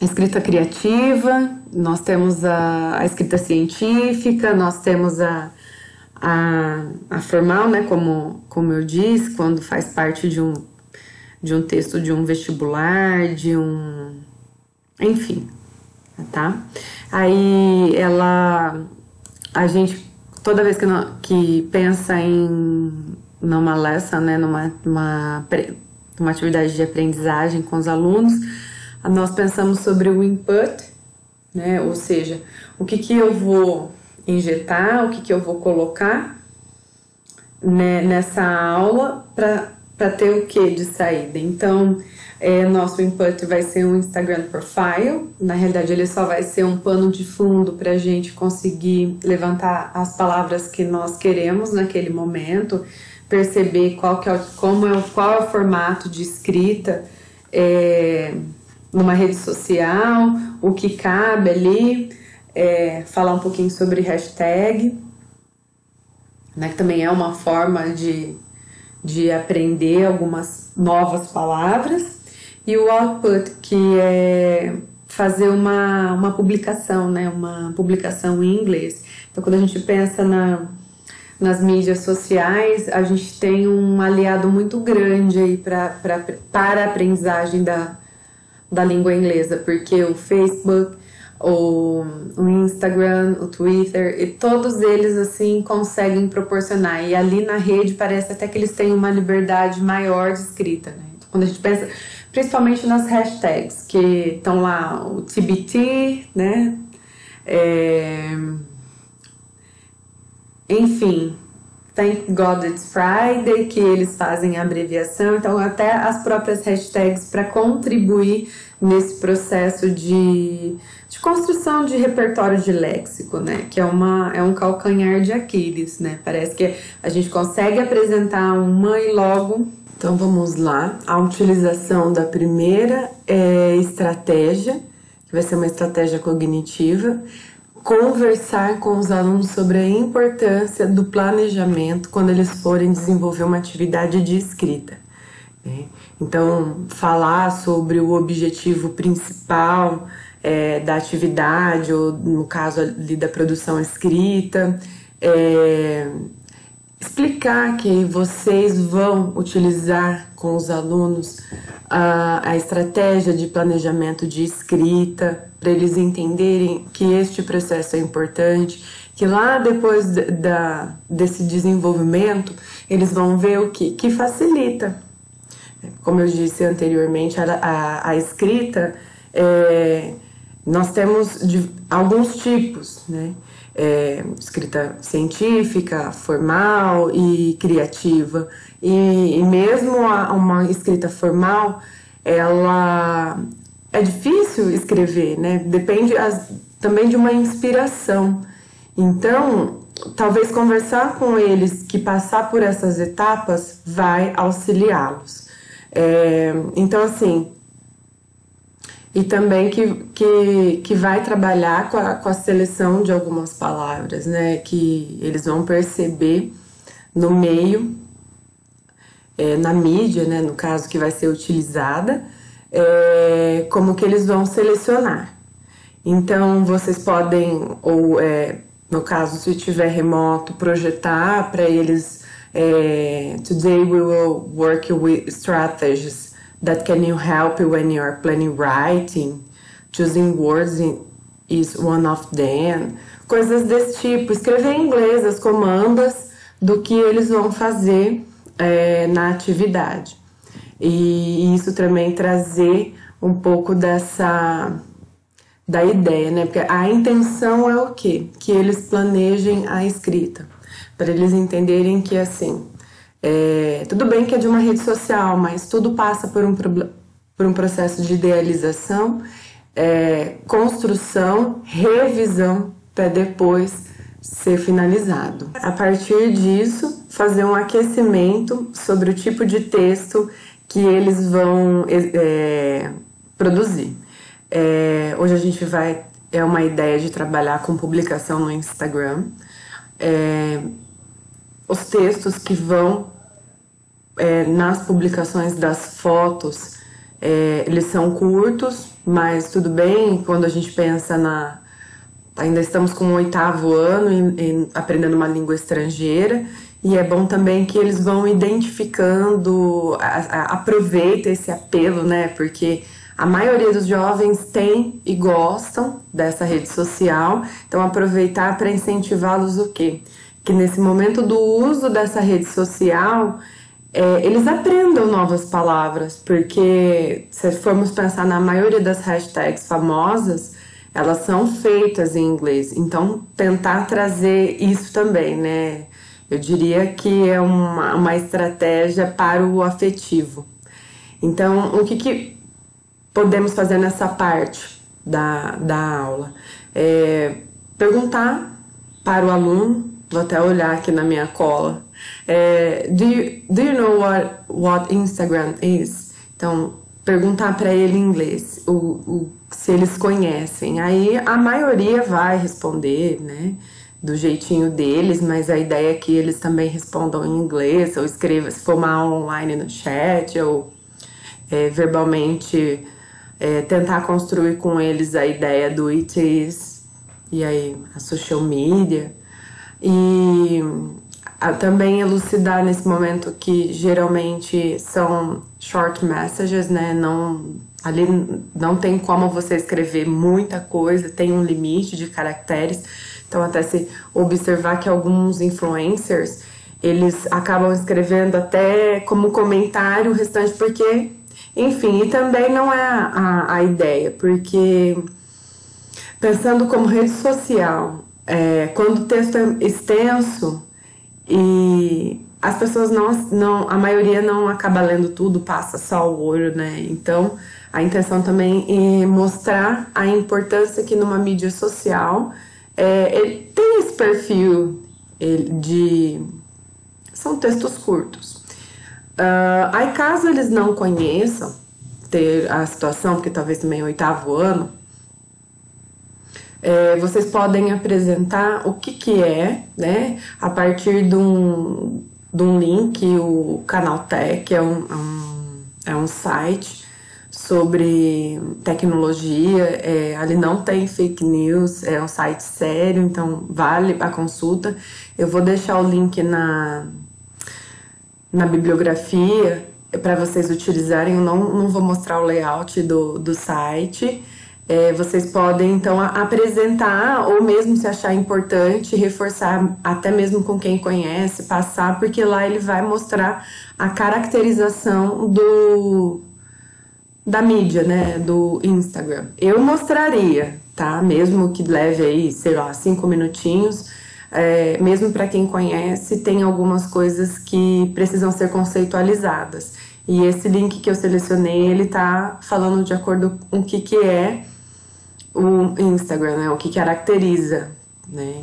a escrita criativa, nós temos a escrita científica, nós temos a formal, né? Como eu disse, quando faz parte de um texto de um vestibular, enfim, tá? Aí a gente, toda vez que pensa numa lesson, né, numa atividade de aprendizagem com os alunos, nós pensamos sobre o input, né, ou seja, o que eu vou injetar, o que eu vou colocar, né, nessa aula para ter o que de saída. Então, nosso input vai ser um Instagram profile. Na realidade, ele só vai ser um pano de fundo para a gente conseguir levantar as palavras que nós queremos naquele momento, perceber qual é o formato de escrita numa rede social, o que cabe ali, falar um pouquinho sobre hashtag, né, que também é uma forma de aprender algumas novas palavras, e o output, que é fazer uma publicação, né, uma publicação em inglês. Então, quando a gente pensa nas mídias sociais, a gente tem um aliado muito grande aí para a aprendizagem da língua inglesa, porque o Facebook, o Instagram, o Twitter, e todos eles assim conseguem proporcionar, e ali na rede parece até que eles têm uma liberdade maior de escrita, né? Então, quando a gente pensa principalmente nas hashtags que estão lá, o TBT, né, enfim, Thank God It's Friday, que eles fazem a abreviação, então até as próprias hashtags para contribuir nesse processo de construção de repertório de léxico, né? Que é um calcanhar de Aquiles, né? Parece que a gente consegue apresentar uma e logo. Então vamos lá. A utilização da primeira estratégia, que vai ser uma estratégia cognitiva. Conversar com os alunos sobre a importância do planejamento quando eles forem desenvolver uma atividade de escrita, né? Então, falar sobre o objetivo principal da atividade, ou no caso ali da produção escrita, explicar que vocês vão utilizar com os alunos a estratégia de planejamento de escrita, para eles entenderem que este processo é importante, que lá depois desse desenvolvimento eles vão ver o que facilita. Como eu disse anteriormente, a escrita, nós temos alguns tipos, né? Escrita científica, formal e criativa. E mesmo uma escrita formal, ela é difícil escrever, né? Depende também de uma inspiração. Então, talvez conversar com eles que passar por essas etapas vai auxiliá-los. Então, assim, e também que vai trabalhar com a seleção de algumas palavras, né? Que eles vão perceber no meio, na mídia, né? No caso que vai ser utilizada, como que eles vão selecionar. Então, vocês podem, ou no caso, se tiver remoto, projetar para eles Today we will work with strategies that can you help when you are planning writing. Choosing words is one of them. Coisas desse tipo. Escrever em inglês as comandas do que eles vão fazer na atividade. E isso também trazer um pouco da ideia, né? Porque a intenção é o quê? Que eles planejem a escrita. Para eles entenderem que, assim, tudo bem que é de uma rede social, mas tudo passa por um processo de idealização, construção, revisão, para depois ser finalizado. A partir disso, fazer um aquecimento sobre o tipo de texto que eles vão produzir. Hoje a gente é uma ideia de trabalhar com publicação no Instagram. Os textos que vão nas publicações das fotos, eles são curtos, mas tudo bem, quando a gente pensa ainda estamos com o 8º ano e aprendendo uma língua estrangeira, e é bom também que eles vão identificando, aproveita esse apelo, né? Porque a maioria dos jovens tem e gostam dessa rede social, então aproveitar para incentivá-los o quê? Que nesse momento do uso dessa rede social, eles aprendam novas palavras, porque se formos pensar na maioria das hashtags famosas, elas são feitas em inglês, então tentar trazer isso também, né? Eu diria que é uma estratégia para o afetivo. Então, o que podemos fazer nessa parte da aula? Perguntar para o aluno, vou até olhar aqui na minha cola, do you know what Instagram is? Então, perguntar para ele em inglês, se eles conhecem. Aí a maioria vai responder, né, do jeitinho deles, mas a ideia é que eles também respondam em inglês, ou escrevam, se for uma aula online no chat, ou verbalmente tentar construir com eles a ideia do it is, e aí a social media. E também elucidar nesse momento que geralmente são short messages, né? Ali não tem como você escrever muita coisa, tem um limite de caracteres. Então, até se observar que alguns influencers, eles acabam escrevendo até como comentário o restante, porque, enfim, e também não é a ideia, porque pensando como rede social, quando o texto é extenso e as pessoas a maioria não acaba lendo tudo, passa só o olho, né? Então, a intenção também é mostrar a importância que numa mídia social ele tem esse perfil são textos curtos. Aí caso eles não conheçam ter a situação, porque talvez também é 8º ano, vocês podem apresentar o que é, né, a partir de um link. O Canaltech é um site sobre tecnologia, ali não tem fake news, é um site sério, então vale a consulta. Eu vou deixar o link na bibliografia para vocês utilizarem. Eu não vou mostrar o layout do site. Vocês podem então apresentar, ou mesmo se achar importante, reforçar até mesmo com quem conhece, passar, porque lá ele vai mostrar a caracterização da mídia, né, do Instagram. Eu mostraria, tá? Mesmo que leve aí, sei lá, 5 minutinhos, mesmo para quem conhece, tem algumas coisas que precisam ser conceitualizadas. E esse link que eu selecionei, ele tá falando de acordo com o que é o Instagram, né, o que caracteriza, né.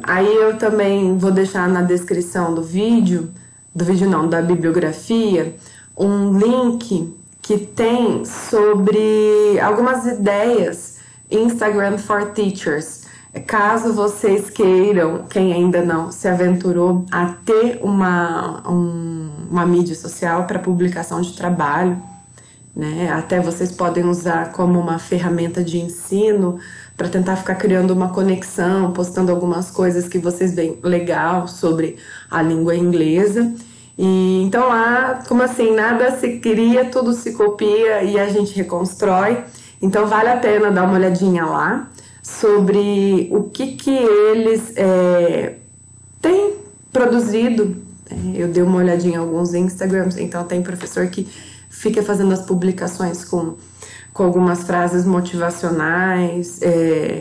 Aí eu também vou deixar na descrição da bibliografia, um link que tem sobre algumas ideias Instagram for Teachers. Caso vocês queiram, quem ainda não se aventurou a ter uma mídia social para publicação de trabalho, né? Até vocês podem usar como uma ferramenta de ensino para tentar ficar criando uma conexão, postando algumas coisas que vocês veem legal sobre a língua inglesa. E então lá, como assim, nada se cria, tudo se copia e a gente reconstrói. Então vale a pena dar uma olhadinha lá sobre o que eles têm produzido. Eu dei uma olhadinha em alguns Instagrams, então tem professor que fica fazendo as publicações com algumas frases motivacionais,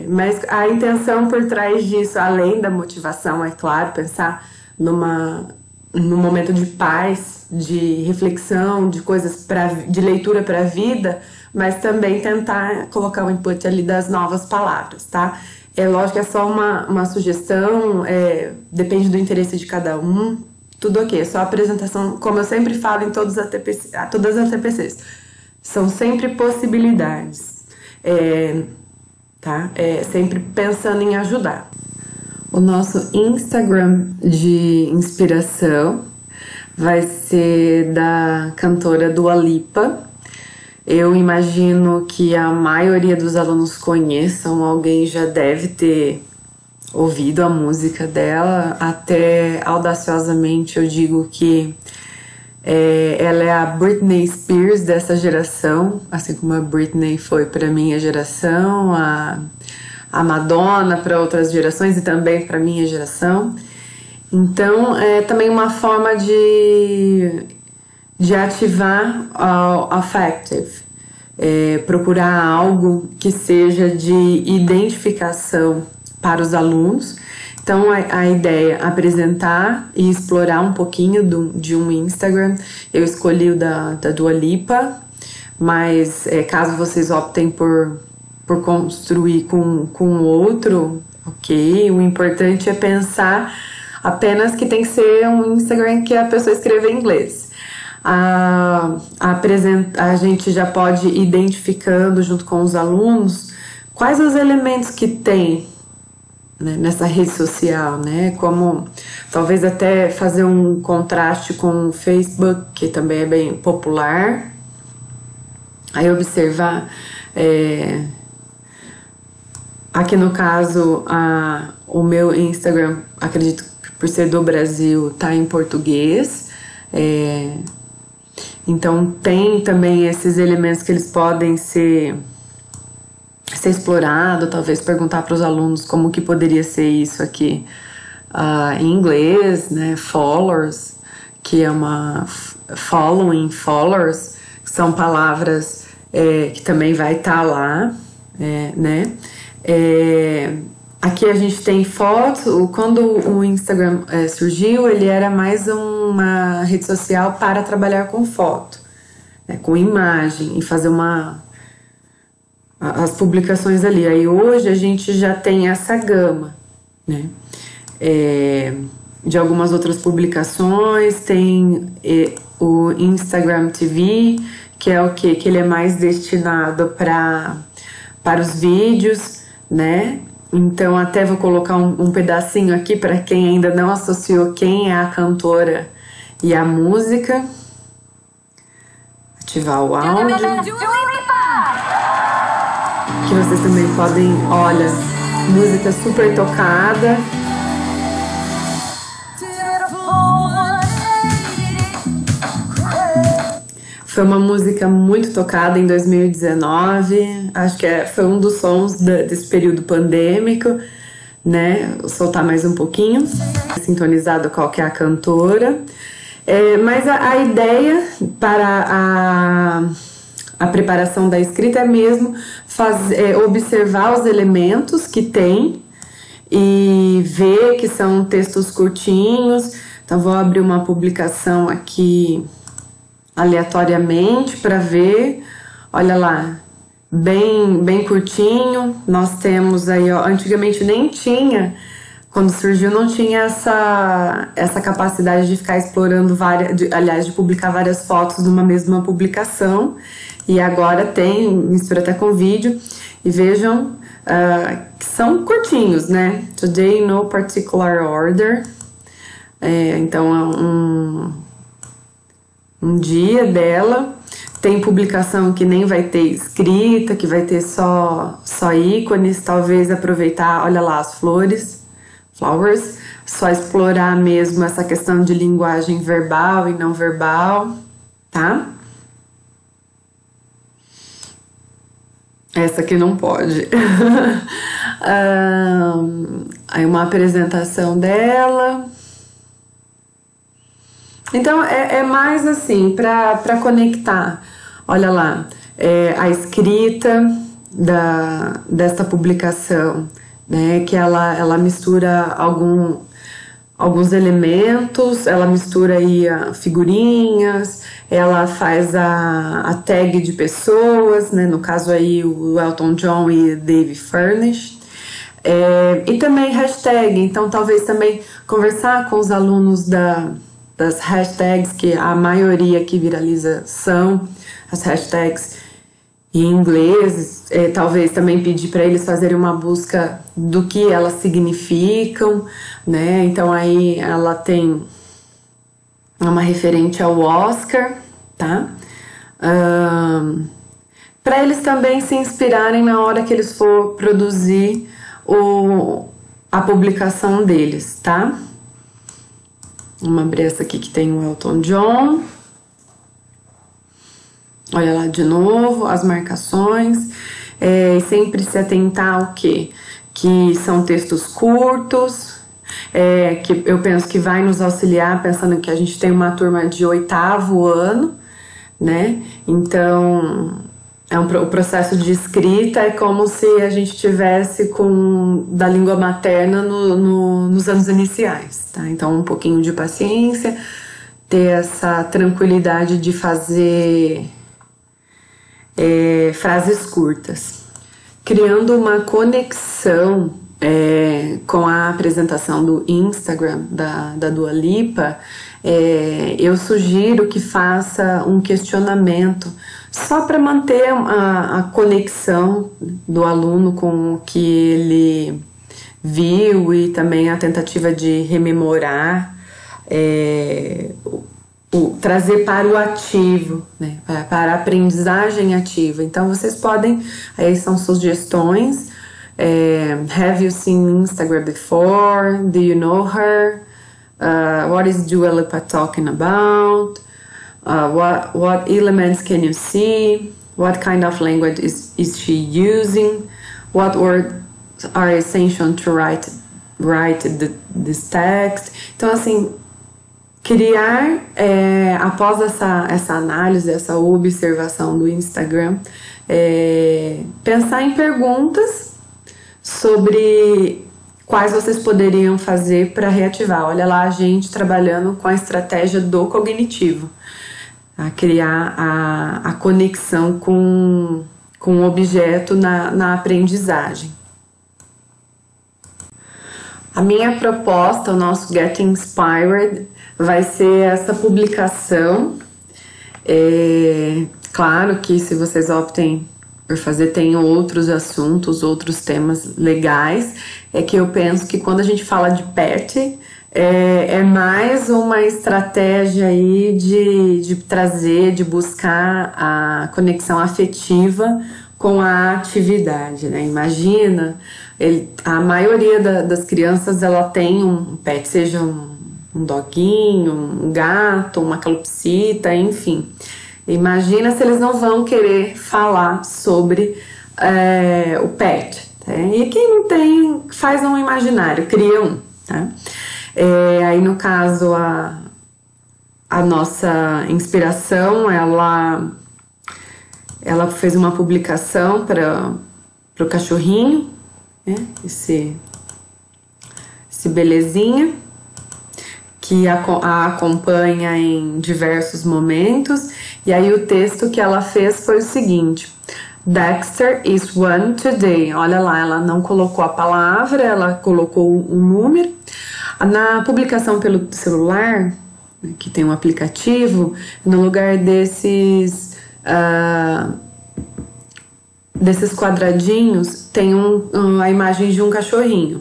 mas a intenção por trás disso, além da motivação, é claro, pensar num momento de paz, de reflexão, de coisas de leitura para a vida, mas também tentar colocar o input ali das novas palavras, tá? É lógico que é só uma sugestão, depende do interesse de cada um, tudo ok, é só apresentação, como eu sempre falo em todas as ATPCs, são sempre possibilidades, tá? Sempre pensando em ajudar. O nosso Instagram de inspiração vai ser da cantora Dua Lipa. Eu imagino que a maioria dos alunos conheçam, alguém já deve ter ouvido a música dela. Até audaciosamente eu digo que ela é a Britney Spears dessa geração, assim como a Britney foi para minha geração, a Madonna para outras gerações e também para minha geração. Então é também uma forma de ativar o affective, procurar algo que seja de identificação para os alunos. Então a ideia é apresentar e explorar um pouquinho de um Instagram. Eu escolhi o da Dua Lipa, mas caso vocês optem por construir com outro, ok. O importante é pensar apenas que tem que ser um Instagram que a pessoa escreva em inglês. A gente já pode ir identificando junto com os alunos quais os elementos que tem, né, nessa rede social, né? Como talvez até fazer um contraste com o Facebook, que também é bem popular. Aí observar, aqui no caso, o meu Instagram, acredito que por ser do Brasil, tá em português. Então tem também esses elementos que eles podem ser explorado, talvez perguntar para os alunos como que poderia ser isso aqui em inglês, né? Followers, que é uma following, followers, que são palavras que também vai estar lá, né? Aqui a gente tem foto. Quando o Instagram surgiu, ele era mais uma rede social para trabalhar com foto, né, com imagem e fazer as publicações ali. Aí hoje a gente já tem essa gama, né, de algumas outras publicações. Tem o Instagram TV, que é o quê? Que ele é mais destinado para os vídeos, né? Então até vou colocar um pedacinho aqui para quem ainda não associou quem é a cantora e a música. Ativar o áudio. Que vocês também podem, olha, música super tocada. Foi uma música muito tocada em 2019, acho que foi um dos sons desse período pandêmico, né? Vou soltar mais um pouquinho, sintonizado qual que é a cantora. Mas a ideia para a preparação da escrita é mesmo observar os elementos que tem e ver que são textos curtinhos. Então vou abrir uma publicação aqui aleatoriamente para ver. Olha lá, bem curtinho. Nós temos aí, ó, antigamente nem tinha quando surgiu, não tinha essa capacidade de ficar explorando de publicar várias fotos numa mesma publicação. E agora tem, mistura até com vídeo. E vejam que são curtinhos, né? Today in no particular order. Então é um dia dela. Tem publicação que nem vai ter escrita, que vai ter só ícones. Talvez aproveitar, olha lá, as flores. Flowers, só explorar mesmo essa questão de linguagem verbal e não verbal, tá? Essa aqui não pode. Aí uma apresentação dela. Então é mais assim, para conectar. Olha lá, a escrita desta publicação. Né, que ela mistura alguns elementos, ela mistura aí figurinhas, ela faz a tag de pessoas, né, no caso aí o Elton John e Dave Furnish, e também hashtag, então talvez também conversar com os alunos das hashtags, que a maioria que viraliza são as hashtags em inglês, talvez também pedir para eles fazerem uma busca do que elas significam, né? Então aí ela tem uma referente ao Oscar, tá? Para eles também se inspirarem na hora que eles for produzir a publicação deles, tá? Vamos abrir essa aqui que tem o Elton John. Olha lá de novo, as marcações, sempre se atentar ao quê? Que são textos curtos, que eu penso que vai nos auxiliar, pensando que a gente tem uma turma de 8º ano, né? Então, o processo de escrita é como se a gente tivesse da língua materna nos anos iniciais, tá? Então, um pouquinho de paciência, ter essa tranquilidade de fazer frases curtas, criando uma conexão com a apresentação do Instagram da Dua Lipa. Eu sugiro que faça um questionamento só para manter a conexão do aluno com o que ele viu e também a tentativa de rememorar, trazer para o ativo, né? Para a aprendizagem ativa. Então vocês podem, aí são sugestões. Have you seen Instagram before? Do you know her? What is Dua Lipa talking about? What elements can you see? What kind of language is she using? What words are essential to write this text? Então assim, criar, após essa análise, essa observação do Instagram, pensar em perguntas sobre quais vocês poderiam fazer para reativar. Olha lá a gente trabalhando com a estratégia do cognitivo, a criar a conexão com o objeto na aprendizagem. A minha proposta, o nosso Get Inspired, vai ser essa publicação. Claro que se vocês optem por fazer, tem outros assuntos, outros temas legais. É que eu penso que quando a gente fala de pet, é mais uma estratégia aí de trazer, de buscar a conexão afetiva com a atividade, né? Imagina, a maioria das crianças, ela tem um pet, seja um doguinho, um gato, uma calopsita, enfim. Imagina se eles não vão querer falar sobre o pet. Tá? E quem não tem, faz um imaginário, cria um. Tá? Aí no caso, a nossa inspiração, ela fez uma publicação para o cachorrinho, né? Esse belezinha, que a acompanha em diversos momentos. E aí o texto que ela fez foi o seguinte: Dexter is one today. Olha lá, ela não colocou a palavra, ela colocou um número. Na publicação pelo celular, que tem um aplicativo, no lugar desses quadradinhos tem a imagem de um cachorrinho.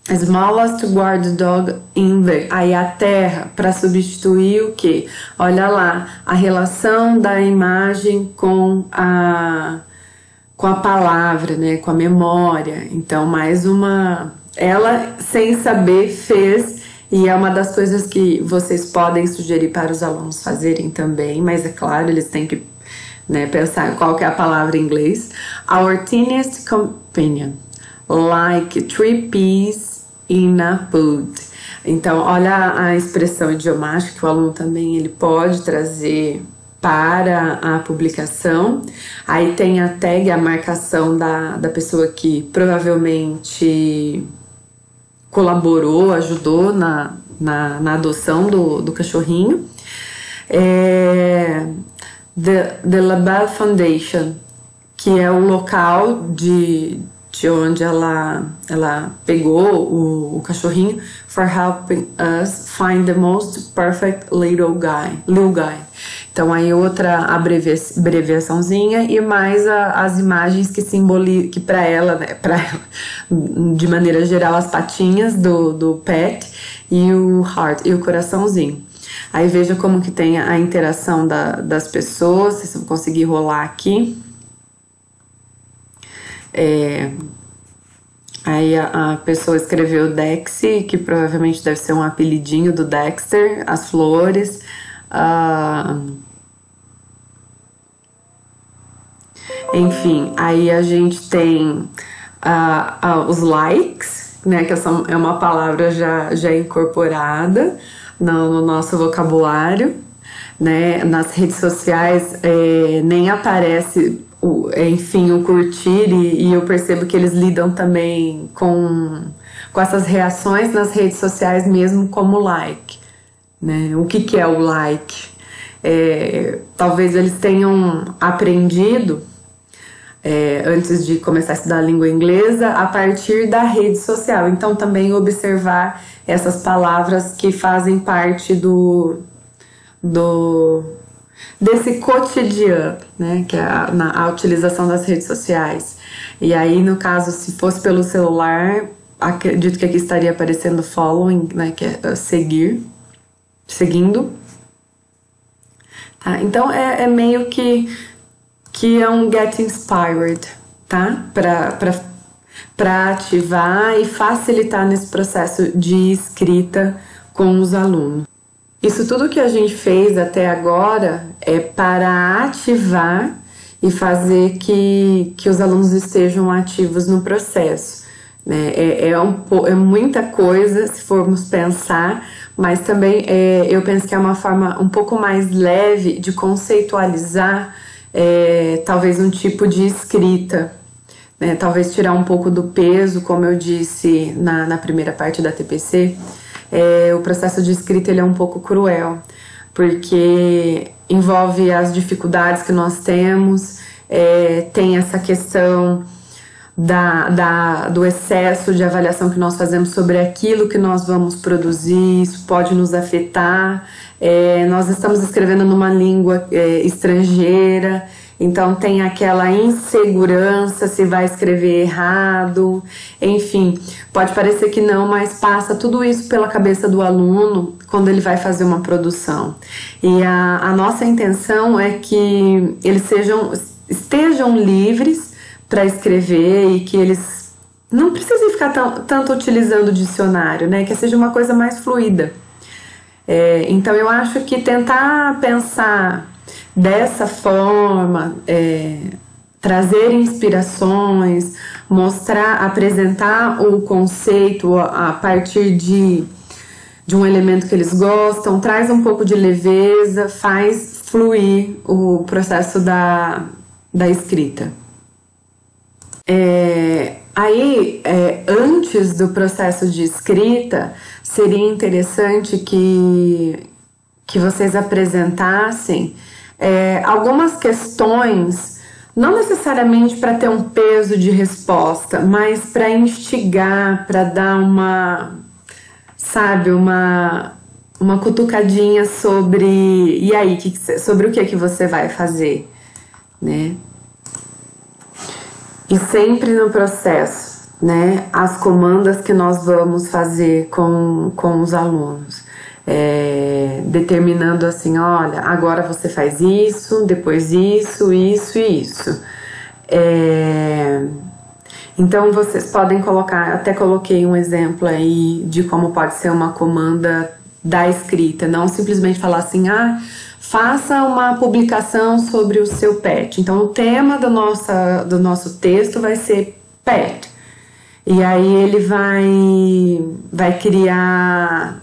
Smallest guard dog in the... Aí a terra, para substituir o quê? Olha lá, a relação da imagem com a palavra, né? Com a memória. Então, mais uma... Ela, sem saber, fez... E é uma das coisas que vocês podem sugerir para os alunos fazerem também. Mas, é claro, eles têm que, né, pensar qual que é a palavra em inglês. Our tiniest companion. Like 3 peas in a pod. Então, olha a expressão idiomática que o aluno também ele pode trazer para a publicação. Aí tem a tag, a marcação da pessoa que provavelmente colaborou, ajudou na adoção do cachorrinho. The Labelle Foundation, que é o local de onde ela pegou o cachorrinho, for helping us find the most perfect little guy. Então aí outra abreviaçãozinha e mais as imagens que simbolizam, que para ela, né, de maneira geral, as patinhas do pet e o heart, e o coraçãozinho. Aí veja como que tem a interação das pessoas, vocês vão conseguir rolar aqui. Aí a pessoa escreveu Dexy, que provavelmente deve ser um apelidinho do Dexter, as flores, enfim, aí a gente tem os likes, né, que é uma palavra já incorporada no nosso vocabulário, né, nas redes sociais nem aparece enfim, o curtir, e eu percebo que eles lidam também com essas reações nas redes sociais mesmo como like, né? O que é o like? Talvez eles tenham aprendido antes de começar a estudar a língua inglesa a partir da rede social, então também observar essas palavras que fazem parte desse cotidiano, né, que é a utilização das redes sociais. E aí, no caso, se fosse pelo celular, acredito que aqui estaria aparecendo following, né, que é seguindo. Tá? Então, é meio que é um get inspired, tá? Para ativar e facilitar nesse processo de escrita com os alunos. Isso tudo que a gente fez até agora é para ativar e fazer que os alunos estejam ativos no processo, né? É muita coisa se formos pensar, mas também eu penso que é uma forma um pouco mais leve de conceitualizar talvez um tipo de escrita, né? Talvez tirar um pouco do peso, como eu disse na primeira parte da TPC. O processo de escrita ele é um pouco cruel, porque envolve as dificuldades que nós temos, tem essa questão do excesso de avaliação que nós fazemos sobre aquilo que nós vamos produzir, isso pode nos afetar. Nós estamos escrevendo numa língua estrangeira, então tem aquela insegurança se vai escrever errado, enfim, pode parecer que não, mas passa tudo isso pela cabeça do aluno quando ele vai fazer uma produção. E a nossa intenção é que eles estejam livres para escrever e que eles não precisem ficar tanto utilizando o dicionário, né? Que seja uma coisa mais fluida. Então eu acho que tentar pensar dessa forma, trazer inspirações, apresentar o conceito a partir de um elemento que eles gostam, traz um pouco de leveza, faz fluir o processo da escrita. Antes do processo de escrita, seria interessante que vocês apresentassem algumas questões Não necessariamente para ter um peso de resposta, mas para instigar, para dar sabe, uma cutucadinha sobre, e aí, sobre o que você vai fazer, né? E sempre no processo, né, as comandas que nós vamos fazer com os alunos, determinando assim, olha, agora você faz isso, depois isso, isso e isso. Então vocês podem colocar, até coloquei um exemplo aí de como pode ser uma comanda da escrita, não simplesmente falar assim, faça uma publicação sobre o seu pet. Então o tema do nosso texto vai ser pet. E aí ele vai criar.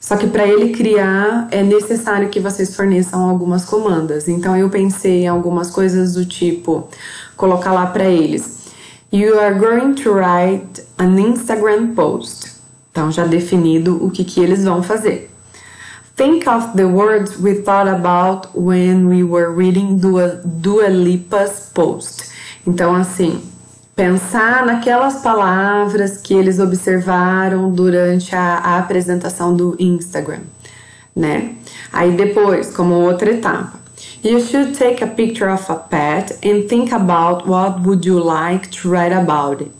Só que para ele criar é necessário que vocês forneçam algumas comandas. Então eu pensei em algumas coisas do tipo, colocar lá para eles: You are going to write an Instagram post. Então já definido o que eles vão fazer. Think of the words we thought about when we were reading Dua Lipa's post. Então assim, pensar naquelas palavras que eles observaram durante a apresentação do Instagram, né? Aí depois, como outra etapa, you should take a picture of a pet and think about what would you like to write about it.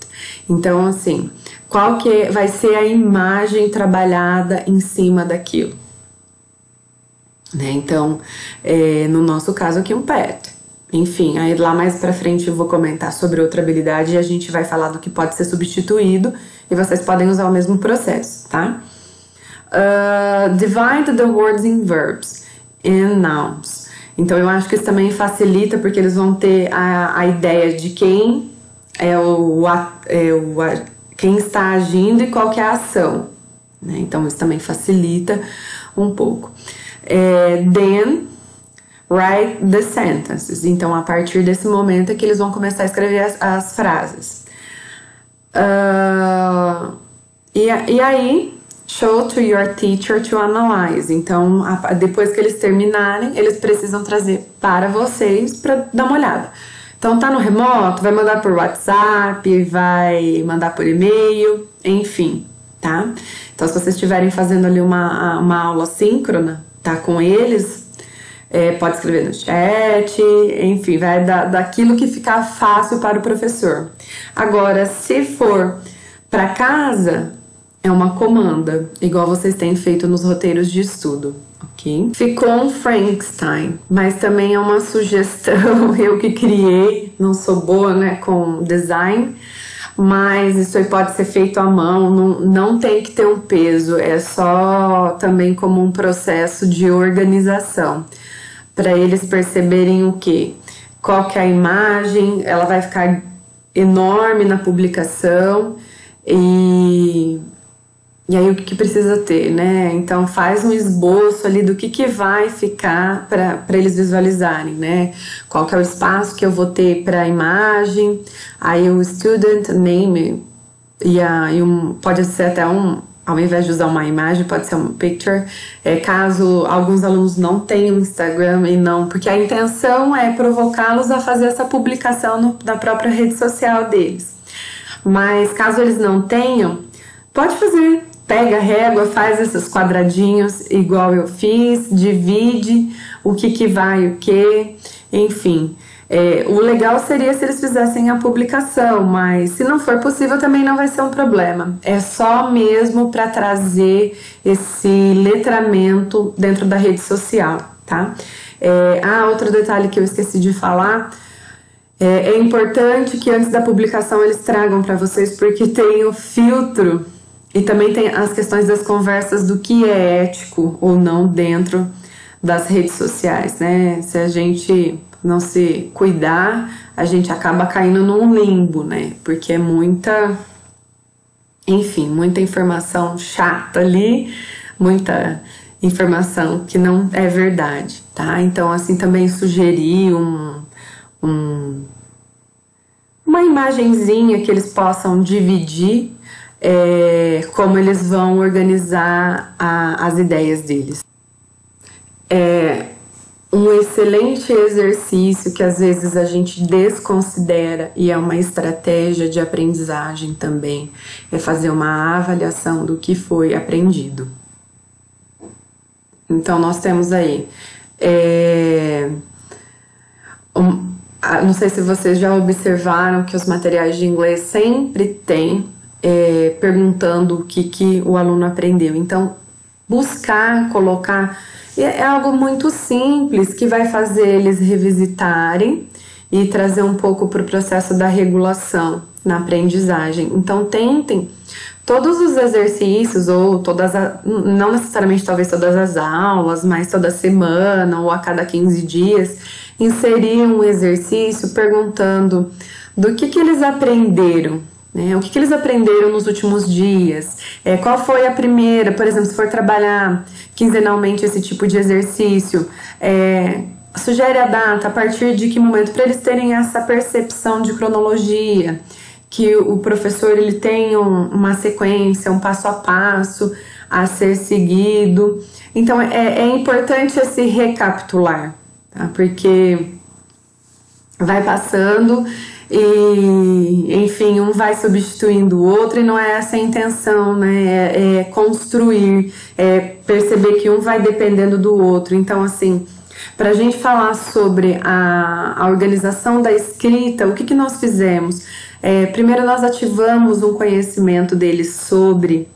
Então, assim, qual que vai ser a imagem trabalhada em cima daquilo, né? Então, no nosso caso aqui, um pet. Enfim, aí lá mais pra frente eu vou comentar sobre outra habilidade e a gente vai falar do que pode ser substituído e vocês podem usar o mesmo processo, tá? Divide the words in verbs and nouns. Então eu acho que isso também facilita porque eles vão ter a ideia de quem quem está agindo e qual que é a ação, né? Então isso também facilita um pouco. Then write the sentences. Então, a partir desse momento é que eles vão começar a escrever as frases. E aí, show to your teacher to analyze. Então, depois que eles terminarem, eles precisam trazer para vocês para dar uma olhada. Então, tá no remoto, vai mandar por WhatsApp, vai mandar por e-mail, enfim, tá? Então, se vocês estiverem fazendo ali uma aula síncrona, tá com eles, pode escrever no chat, enfim, vai daquilo que ficar fácil para o professor. Agora, se for para casa, é uma comanda, igual vocês têm feito nos roteiros de estudo, ok? Ficou um Frankenstein, mas também é uma sugestão, eu que criei, não sou boa, né, com design, mas isso aí pode ser feito à mão, não tem que ter um peso, é só também como um processo de organização, para eles perceberem o quê? Qual que é a imagem, ela vai ficar enorme na publicação e aí o que precisa ter, né? Então faz um esboço ali do que vai ficar para eles visualizarem, né? Qual que é o espaço que eu vou ter para a imagem, aí o student name pode ser até ao invés de usar uma imagem, pode ser um picture, caso alguns alunos não tenham Instagram e não, porque a intenção é provocá-los a fazer essa publicação na própria rede social deles. Mas caso eles não tenham, pode fazer, pega a régua, faz esses quadradinhos igual eu fiz, divide o que vai o que, enfim. O legal seria se eles fizessem a publicação, mas se não for possível também não vai ser um problema. É só mesmo para trazer esse letramento dentro da rede social, tá? Outro detalhe que eu esqueci de falar, é importante que antes da publicação eles tragam para vocês, porque tem o filtro e também tem as questões das conversas do que é ético ou não dentro das redes sociais, né? Se a gente não se cuidar, a gente acaba caindo num limbo, né? Porque é muita informação chata ali, muita informação que não é verdade, tá? Então, assim, também sugerir uma imagenzinha que eles possam dividir, como eles vão organizar as ideias deles. Um excelente exercício que às vezes a gente desconsidera e é uma estratégia de aprendizagem também é fazer uma avaliação do que foi aprendido. Então nós temos aí não sei se vocês já observaram que os materiais de inglês sempre têm perguntando o que o aluno aprendeu. Então buscar, colocar, é algo muito simples que vai fazer eles revisitarem e trazer um pouco para o processo da regulação na aprendizagem. Então tentem todos os exercícios, ou não necessariamente talvez todas as aulas, mas toda semana ou a cada 15 dias, inserir um exercício perguntando do que eles aprenderam. O que eles aprenderam nos últimos dias? Qual foi a primeira? Por exemplo, se for trabalhar quinzenalmente esse tipo de exercício, sugere a data, a partir de que momento, para eles terem essa percepção de cronologia, que o professor ele tem uma sequência, um passo a passo a ser seguido. Então é importante esse recapitular, tá? Porque vai passando e, enfim, um vai substituindo o outro, e não é essa a intenção, né? É construir, perceber que um vai dependendo do outro. Então, assim, para a gente falar sobre a organização da escrita, o que nós fizemos? Primeiro nós ativamos um conhecimento deles sobre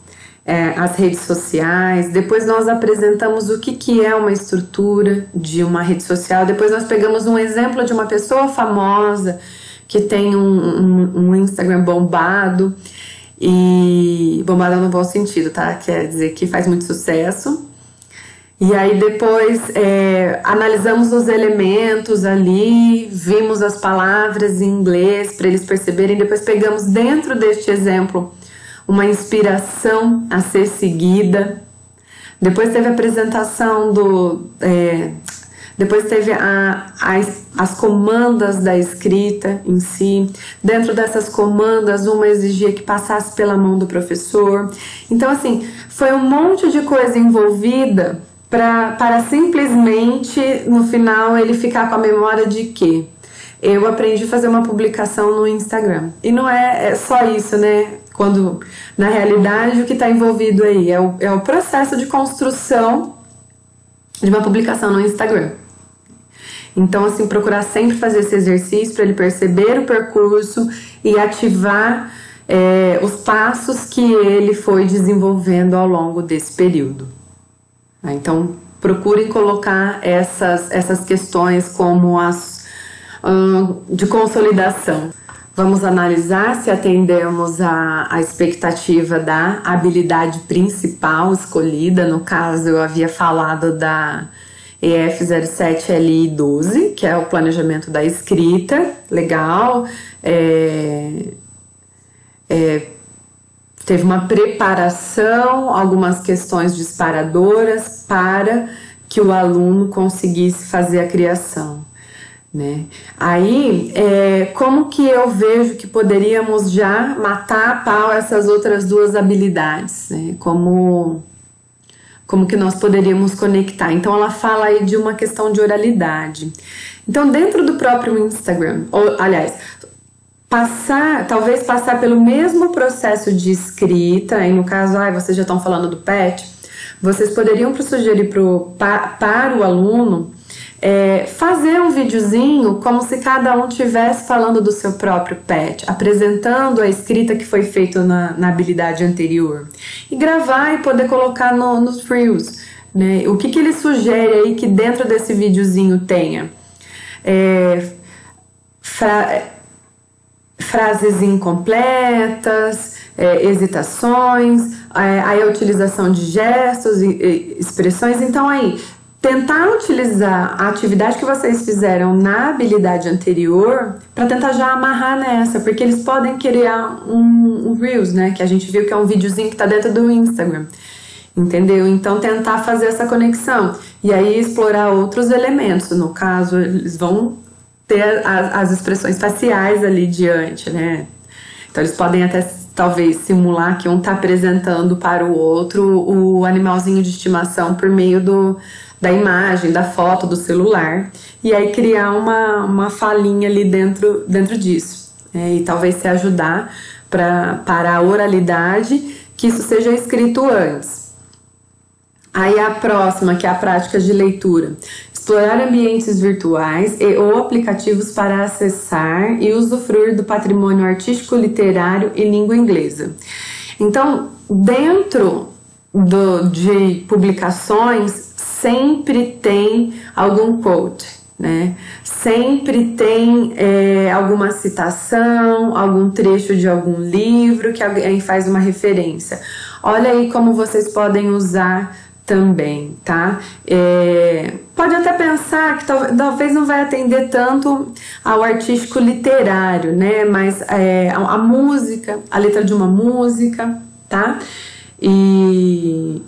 as redes sociais, depois nós apresentamos o que é uma estrutura de uma rede social, depois nós pegamos um exemplo de uma pessoa famosa que tem um Instagram bombado, e bombado no bom sentido, tá? Quer dizer que faz muito sucesso. E aí depois analisamos os elementos ali, vimos as palavras em inglês para eles perceberem, depois pegamos dentro deste exemplo uma inspiração a ser seguida, depois teve a apresentação depois teve as comandas da escrita em si. Dentro dessas comandas, uma exigia que passasse pela mão do professor. Então, assim, foi um monte de coisa envolvida para simplesmente, no final, ele ficar com a memória de que eu aprendi a fazer uma publicação no Instagram. E não é só isso, né? Quando, na realidade, o que está envolvido aí é o processo de construção de uma publicação no Instagram. Então, assim, procurar sempre fazer esse exercício para ele perceber o percurso e ativar os passos que ele foi desenvolvendo ao longo desse período. Então, procurem colocar essas questões como as de consolidação. Vamos analisar se atendemos à expectativa da habilidade principal escolhida. No caso, eu havia falado da EF07LI12, que é o planejamento da escrita. Legal. Teve uma preparação, algumas questões disparadoras para que o aluno conseguisse fazer a criação, né? Aí, como que eu vejo que poderíamos já matar a pau essas outras duas habilidades, né? Como que nós poderíamos conectar? Então, ela fala aí de uma questão de oralidade. Então, dentro do próprio Instagram, talvez passar pelo mesmo processo de escrita, e no caso, vocês já estão falando do pet, vocês poderiam sugerir para o aluno fazer um videozinho como se cada um estivesse falando do seu próprio pet, apresentando a escrita que foi feita na habilidade anterior, e gravar e poder colocar nos Reels, né? O que ele sugere aí que dentro desse videozinho tenha? Frases incompletas, hesitações, aí a utilização de gestos e expressões. Então aí, tentar utilizar a atividade que vocês fizeram na habilidade anterior para tentar já amarrar nessa, porque eles podem criar um Reels, né, que a gente viu que é um videozinho que está dentro do Instagram, entendeu? Então tentar fazer essa conexão e aí explorar outros elementos. No caso, eles vão ter as expressões faciais ali diante, né? Então eles podem até talvez simular que um está apresentando para o outro o animalzinho de estimação por meio da imagem, da foto, do celular, e aí criar uma falinha ali dentro disso, e talvez se ajudar para a oralidade, que isso seja escrito antes. Aí a próxima, que é a prática de leitura. Explorar ambientes virtuais ou aplicativos para acessar e usufruir do patrimônio artístico, literário e língua inglesa. Então, dentro de publicações, sempre tem algum quote, né? Sempre tem alguma citação, algum trecho de algum livro que alguém faz uma referência. Olha aí como vocês podem usar também, tá? Pode até pensar que talvez não vai atender tanto ao artístico literário, né? Mas a música, a letra de uma música, tá? E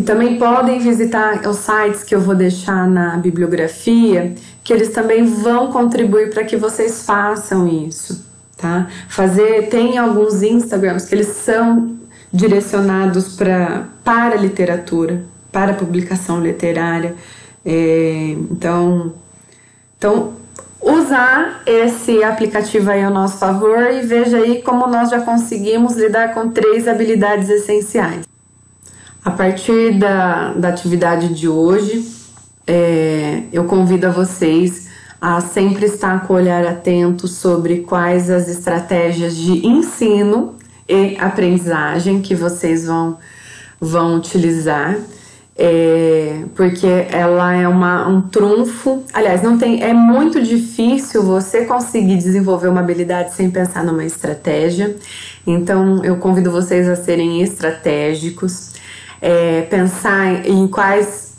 também podem visitar os sites que eu vou deixar na bibliografia, que eles também vão contribuir para que vocês façam isso, tá? Tem alguns Instagrams que eles são direcionados para literatura, para publicação literária. Então, usar esse aplicativo aí ao nosso favor e veja aí como nós já conseguimos lidar com 3 habilidades essenciais. A partir da atividade de hoje, eu convido a vocês a sempre estar com o olhar atento sobre quais as estratégias de ensino e aprendizagem que vocês vão utilizar, porque ela é um trunfo. Aliás, é muito difícil você conseguir desenvolver uma habilidade sem pensar numa estratégia. Então eu convido vocês a serem estratégicos, pensar em quais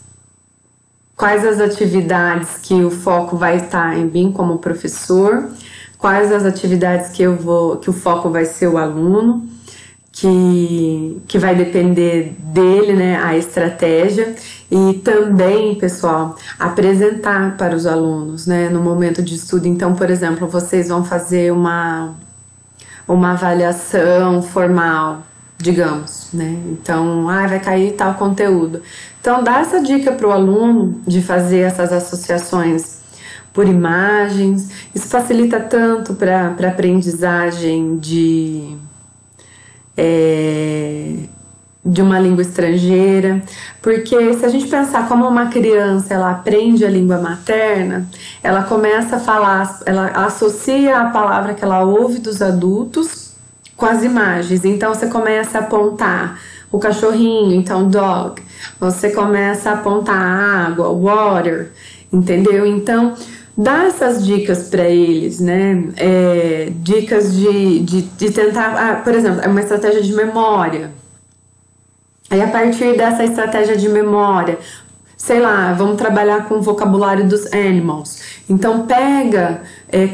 as atividades que o foco vai estar em mim como professor, quais as atividades que o foco vai ser o aluno, que vai depender dele, né, a estratégia. E também, pessoal, apresentar para os alunos, né, no momento de estudo. Então, por exemplo, vocês vão fazer uma avaliação formal, digamos, né? Então, vai cair tal conteúdo. Então, dá essa dica para o aluno de fazer essas associações por imagens. Isso facilita tanto para a aprendizagem de uma língua estrangeira, porque se a gente pensar como uma criança ela aprende a língua materna, ela começa a falar, ela associa a palavra que ela ouve dos adultos com as imagens. Então você começa a apontar o cachorrinho, então dog, você começa a apontar a água, water, entendeu? Então dá essas dicas para eles, né? Dicas de tentar, por exemplo, é uma estratégia de memória. Aí a partir dessa estratégia de memória, sei lá, vamos trabalhar com o vocabulário dos animals. Então pega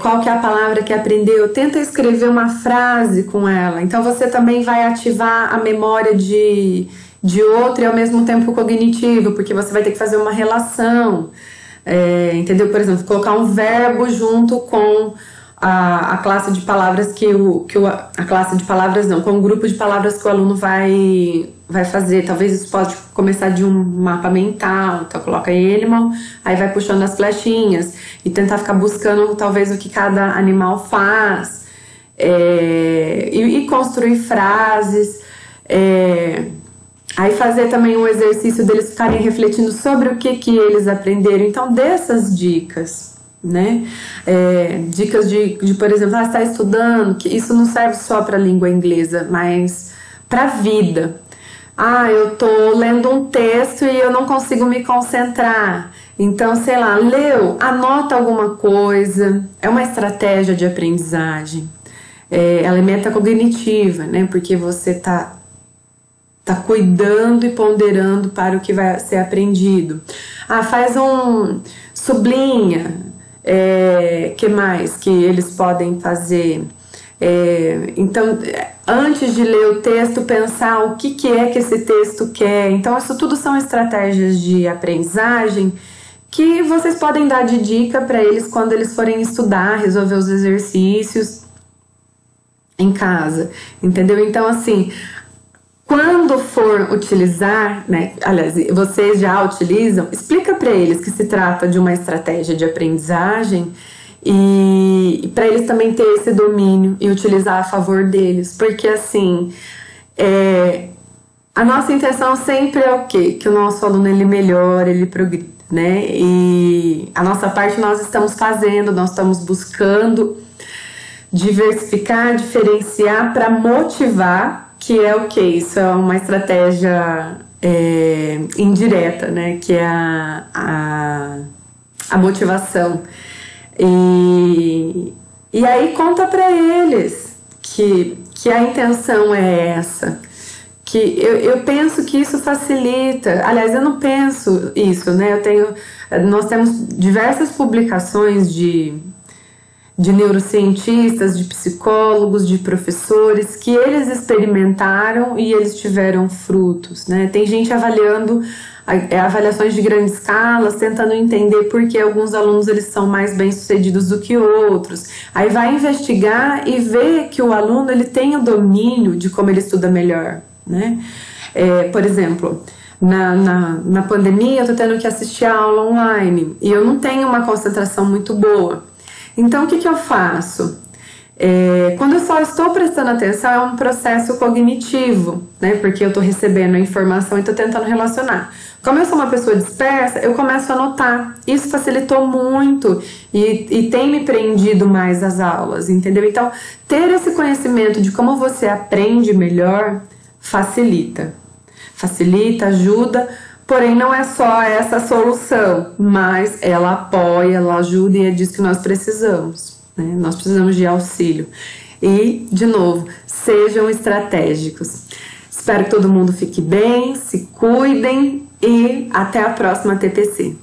qual que é a palavra que aprendeu, tenta escrever uma frase com ela. Então você também vai ativar a memória de outro e ao mesmo tempo cognitivo, porque você vai ter que fazer uma relação. Entendeu? Por exemplo, colocar um verbo junto com a classe de palavras a classe de palavras não, com o grupo de palavras que o aluno vai fazer. Talvez isso pode começar de um mapa mental. Então coloca animal, aí vai puxando as flechinhas e tentar ficar buscando talvez o que cada animal faz, e construir frases. Aí fazer também um exercício deles ficarem refletindo sobre o que eles aprenderam. Então, dessas dicas, né? Dicas de por exemplo, você está estudando, que isso não serve só para a língua inglesa, mas para a vida. Eu tô lendo um texto e eu não consigo me concentrar. Então, sei lá, leu, anota alguma coisa. É uma estratégia de aprendizagem. Ela é metacognitiva, né? Porque você tá cuidando e ponderando para o que vai ser aprendido. Faz sublinha. Que mais que eles podem fazer? Então, antes de ler o texto, pensar o que é que esse texto quer. Então, isso tudo são estratégias de aprendizagem que vocês podem dar de dica para eles quando eles forem estudar, resolver os exercícios. em casa, entendeu? Então, assim, quando for utilizar, né, aliás, vocês já utilizam, explica para eles que se trata de uma estratégia de aprendizagem e para eles também ter esse domínio e utilizar a favor deles, porque assim, a nossa intenção sempre é o quê? Que o nosso aluno ele melhore, ele progrida, né? E a nossa parte nós estamos fazendo, nós estamos buscando diversificar, diferenciar para motivar, que é o que? Isso é uma estratégia indireta, né? Que é a motivação. E aí conta para eles que a intenção é essa. Que eu penso que isso facilita. Aliás, eu não penso isso, né? Nós temos diversas publicações de neurocientistas, de psicólogos, de professores, que eles experimentaram e eles tiveram frutos, né? Tem gente avaliando avaliações de grande escala, tentando entender por que alguns alunos eles são mais bem-sucedidos do que outros. Aí vai investigar e ver que o aluno ele tem o domínio de como ele estuda melhor, né? Por exemplo, na pandemia eu tô tendo que assistir a aula online e eu não tenho uma concentração muito boa. Então, o que eu faço? Quando eu só estou prestando atenção, é um processo cognitivo, né? Porque eu estou recebendo a informação e estou tentando relacionar. Como eu sou uma pessoa dispersa, eu começo a anotar. Isso facilitou muito e tem me prendido mais as aulas, entendeu? Então, ter esse conhecimento de como você aprende melhor facilita. Facilita, ajuda. Porém, não é só essa a solução, mas ela apoia, ela ajuda e é disso que nós precisamos, né? Nós precisamos de auxílio. E, de novo, sejam estratégicos. Espero que todo mundo fique bem, se cuidem e até a próxima TPC.